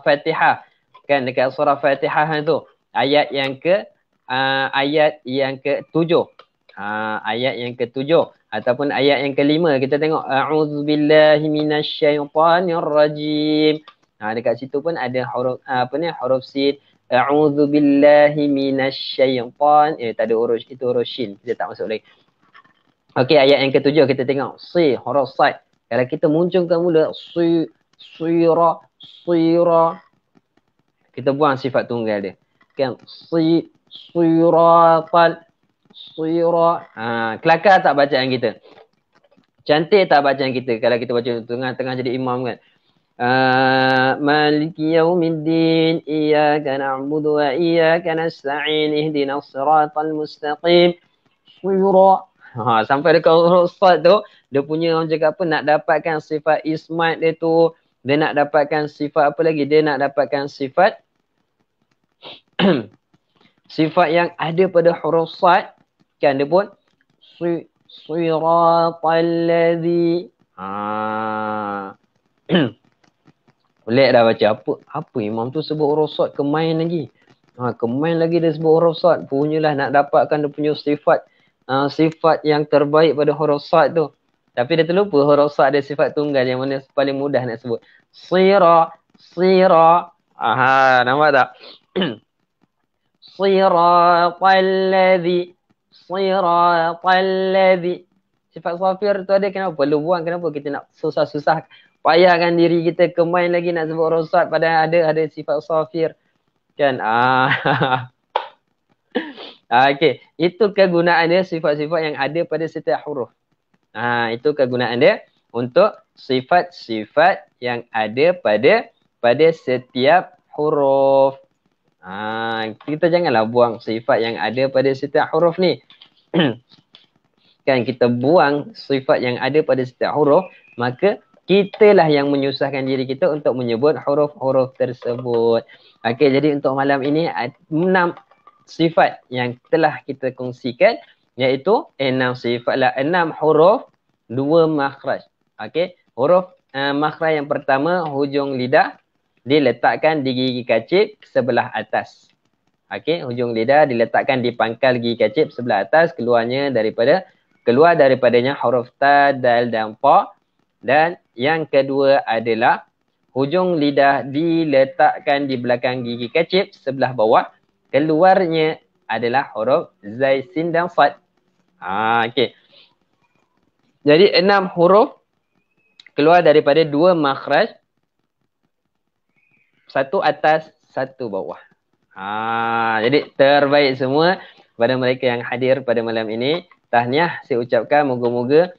Fatihah. Kan dekat surah Fatihah tu ayat yang ke-7. Ayat yang ke-7 ataupun ayat yang ke-5 kita tengok a'udzubillahi minasyaitanirrajim. Dekat situ pun ada huruf huruf sin. A'udzubillahi minasyaitan. Tak ada huruf, itu huruf shin. Dia tak masuk lagi. Okey, ayat yang ke-7 kita tengok. Si, huruf sad. Kalau kita muncungkan mula sira. Kita buang sifat tunggal dia. Kan? Siratal. Kelakar tak bacaan kita? Cantik tak bacaan kita? Kalau kita baca tengah-tengah jadi imam kan? Maliki yaumiddin iyyaka na'budu wa iyyaka nasta'in ihdinas siratal mustaqim Sira. Sampai dekat huruf sad tu, dia punya orang cakap apa, nak dapatkan sifat ismat dia tu, dia nak dapatkan sifat apa lagi? Dia nak dapatkan sifat sifat yang ada pada huruf sad, kan dia pun siratal ladzi. Pelik dah baca apa imam tu sebut huruf sad kemain lagi. Kemain lagi dia sebut huruf sad. Punyalah nak dapatkan dia punya sifat sifat yang terbaik pada huruf sad tu. Tapi dia terlupa huruf sad ada sifat tunggal yang mana paling mudah nak sebut. Sira. Nampak tak? Siratal ladzi. Sifat safir tu ada, kenapa perlu buang? Kenapa kita nak susah-susah payahkan diri kita kemain lagi nak sebut huruf sad padahal ada sifat safir, kan? Okey, itu kegunaan dia, sifat-sifat yang ada pada setiap huruf. Itu kegunaan dia untuk sifat-sifat yang ada pada setiap huruf. Kita janganlah buang sifat yang ada pada setiap huruf ni. Kan kita buang sifat yang ada pada setiap huruf, maka kitalah yang menyusahkan diri kita untuk menyebut huruf-huruf tersebut. Okey, jadi untuk malam ini 6 sifat yang telah kita kongsikan, iaitu 6 sifatlah 6 huruf, 2 makhraj. Okey, huruf makhraj yang pertama, hujung lidah diletakkan di gigi kacip sebelah atas. Okey, hujung lidah diletakkan di pangkal gigi kacip sebelah atas, keluar daripadanya huruf ta, dal dan pa. Dan yang kedua adalah hujung lidah diletakkan di belakang gigi kacip sebelah bawah, keluarnya adalah huruf zai, sin dan sad. Okey. Jadi 6 huruf keluar daripada 2 makhraj, satu atas, satu bawah. Jadi terbaik semua pada mereka yang hadir pada malam ini. Tahniah saya ucapkan, moga-moga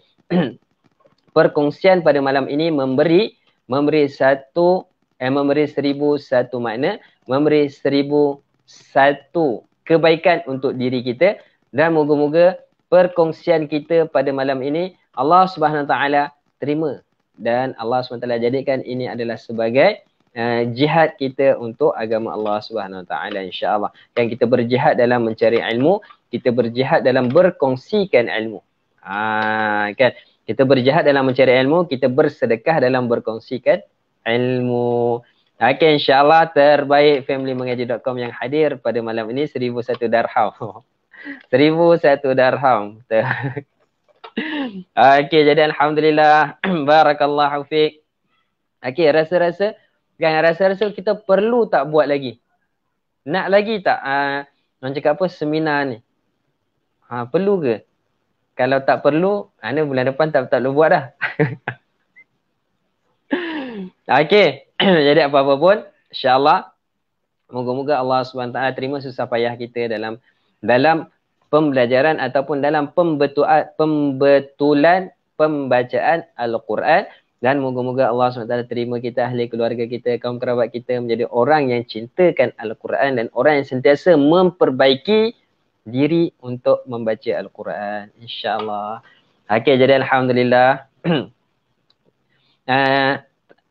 perkongsian pada malam ini memberi 1001 makna, memberi 1001 kebaikan untuk diri kita, dan moga-moga perkongsian kita pada malam ini Allah Subhanahu Wa Taala terima, dan Allah Subhanahu Wa Taala jadikan ini adalah sebagai jihad kita untuk agama Allah Subhanahu Wa Taala, insya-Allah. Yang kita berjihad dalam mencari ilmu, kita berjihad dalam berkongsikan ilmu. Kan? Kita berjihad dalam mencari ilmu, kita bersedekah dalam berkongsikan ilmu. Okey, insya-Allah terbaik family mengaji.com yang hadir pada malam ini 1001 darham. 1001 darham. Okey, jadi alhamdulillah. Barakallahu fiik. Okey, rasa-rasa kita perlu tak buat lagi? Nak lagi tak? Orang cakap apa, seminar ni? Perlu ke? Kalau tak perlu, anda bulan depan tak perlu buat dah. Okey. Jadi apa-apa pun, insya-Allah, moga-moga Allah SWT terima susah payah kita dalam pembelajaran ataupun dalam pembetulan pembacaan Al-Quran. Dan moga-moga Allah SWT terima kita, ahli keluarga kita, kaum kerabat kita menjadi orang yang cintakan Al-Quran dan orang yang sentiasa memperbaiki diri untuk membaca Al-Quran, insya-Allah. Okey, jadi alhamdulillah.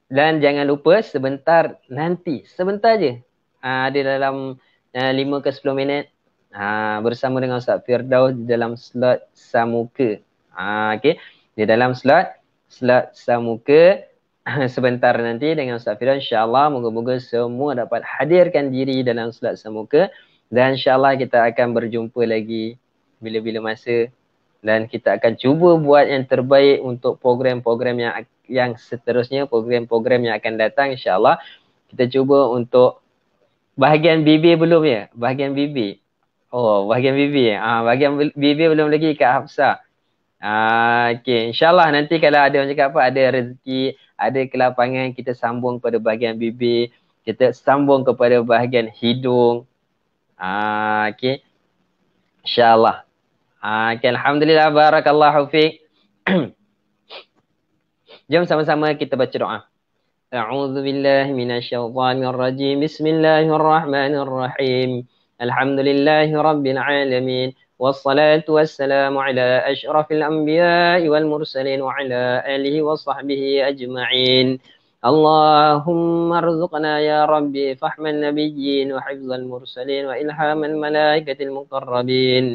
Dan jangan lupa sebentar je, ada dalam 5 ke 10 minit bersama dengan Ustaz Firdaus dalam slot Samuka. Okey, di dalam slot Samuka sebentar nanti dengan Ustaz Firdaus, insya-Allah. Moga-moga semua dapat hadirkan diri dalam slot Samuka. Dan insya-Allah kita akan berjumpa lagi bila-bila masa, dan kita akan cuba buat yang terbaik untuk program-program yang seterusnya, program-program yang akan datang, insya-Allah. Kita cuba untuk bahagian bibir belum ya? Bahagian bibir. Bahagian bibir. Bahagian bibir belum lagi Kak Hafsah. Okey, insya-Allah nanti kalau ada orang cakap apa, ada rezeki, ada kelapangan, kita sambung pada bahagian bibir, kita sambung kepada bahagian hidung. Okey, insya-Allah. Okay, alhamdulillah, barakallahu fiik. Jom sama-sama kita baca doa. A'udzu billahi minasyaitonir rajim. Bismillahirrahmanirrahim. Alhamdulillahi rabbil alamin. والصلاة والسلام على أشرف الأنبياء والمرسلين وعلى آله وصحبه أجمعين. اللهم ارزقنا يا ربي فهم النبيين وحفظ المرسلين وإلهام الملائكة المقربين.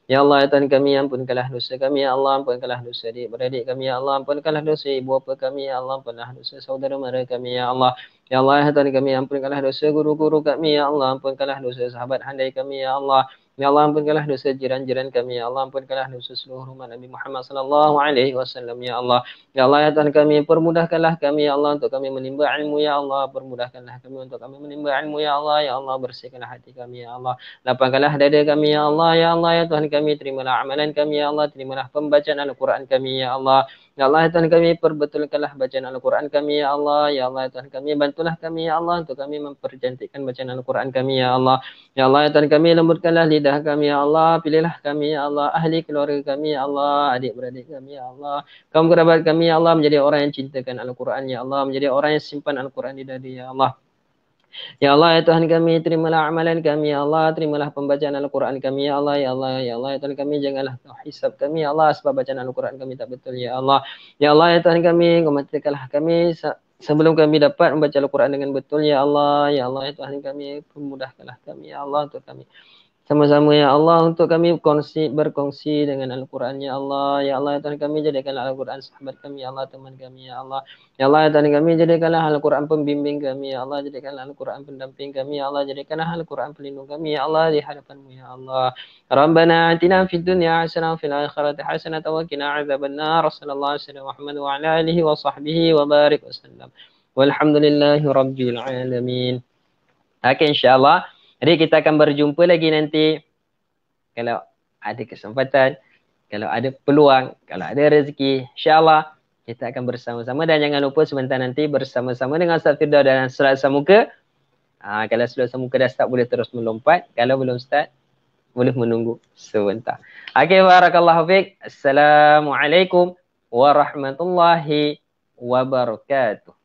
Ya Allah, ya Tuhan kami, ampunkanlah dosa kami, ya Allah, ampunkanlah dosa adik-beradik kami, ya Allah, ampunkanlah dosa ibu bapa kami, ya Allah, ampunkanlah dosa saudara mara kami, ya Allah. Ya Allah, ya Tuhan kami, ampunkanlah dosa guru-guru kami, ya Allah, ampunkanlah dosa sahabat handai kami, ya Allah. Ya Allah, ampunkanlah dosa jiran-jiran kami, ya Allah, ampunkanlah dosa seluruh umat Nabi Muhammad sallallahu alaihi wasallam, ya Allah. Ya Allah, ya Tuhan kami, permudahkanlah kami, ya Allah, untuk kami menimba ilmu, ya Allah, permudahkanlah kami untuk kami menimba ilmu, ya Allah, ya Allah, bersihkanlah hati kami, ya Allah. Lapangkanlah dada kami, ya Allah, ya Allah, ya Tuhan kami, terimalah amalan kami, ya Allah, terimalah pembacaan Al-Quran kami, ya Allah. Ya Allah, ya Tuhan kami, perbetulkanlah bacaan Al-Quran kami, ya Allah. Ya Allah, ya Tuhan kami, bantulah kami, ya Allah, untuk kami mempercantikkan bacaan Al-Quran kami, ya Allah. Ya Allah, ya Tuhan kami, lembutkanlah lidah kami, ya Allah. Pilihlah kami, ya Allah, ahli keluarga kami, ya Allah, adik-beradik kami, ya Allah. Kaum kerabat kami, ya Allah, menjadi orang yang cintakan Al-Quran, ya Allah. Menjadi orang yang simpan Al-Quran di dada, ya Allah. Ya Allah, ya Tuhan kami, terimalah amalan kami, ya Allah, terimalah pembacaan Al-Quran kami, ya Allah, ya Allah, ya Allah, ya Tuhan kami, janganlah kau hisab kami, ya Allah, sebab bacaan Al-Quran kami tak betul, ya Allah. Ya Allah, ya Tuhan kami, kau matikanlah kami sebelum kami dapat membaca Al-Quran dengan betul, ya Allah, ya Allah, ya Tuhan kami, permudahkanlah kami, ya Allah, untuk kami sama-sama, ya Allah, untuk kami berkongsi dengan Al-Quran, ya Allah. Ya Allah, ya Tuhan kami, jadikanlah Al-Quran sahabat kami, ya Allah, teman kami, ya Allah. Ya Allah, ya Tuhan kami, jadikanlah Al-Quran pembimbing kami, ya Allah. Jadikanlah Al-Quran pendamping kami, ya Allah. Jadikanlah Al-Quran pelindung kami, ya Allah, di hadapan-Mu, ya Allah. Rabbana atina fid dunya hasanah wa fil akhirati hasanah wa qina adzabannar. Sallallahu alaihi wasallam Muhammad wa ala alihi wa sahbihi wa barik wasallam. Walhamdulillahi rabbil alamin. Okey, insya-Allah. Jadi kita akan berjumpa lagi nanti kalau ada kesempatan, kalau ada peluang, kalau ada rezeki, insya-Allah kita akan bersama-sama, dan jangan lupa sebentar nanti bersama-sama dengan Ustaz Firdaus dan Surat Samuka. Kalau Surat Samuka dah start, boleh terus melompat. Kalau belum start, boleh menunggu sebentar. Okey, barakallahu fiik. Assalamualaikum warahmatullahi wabarakatuh.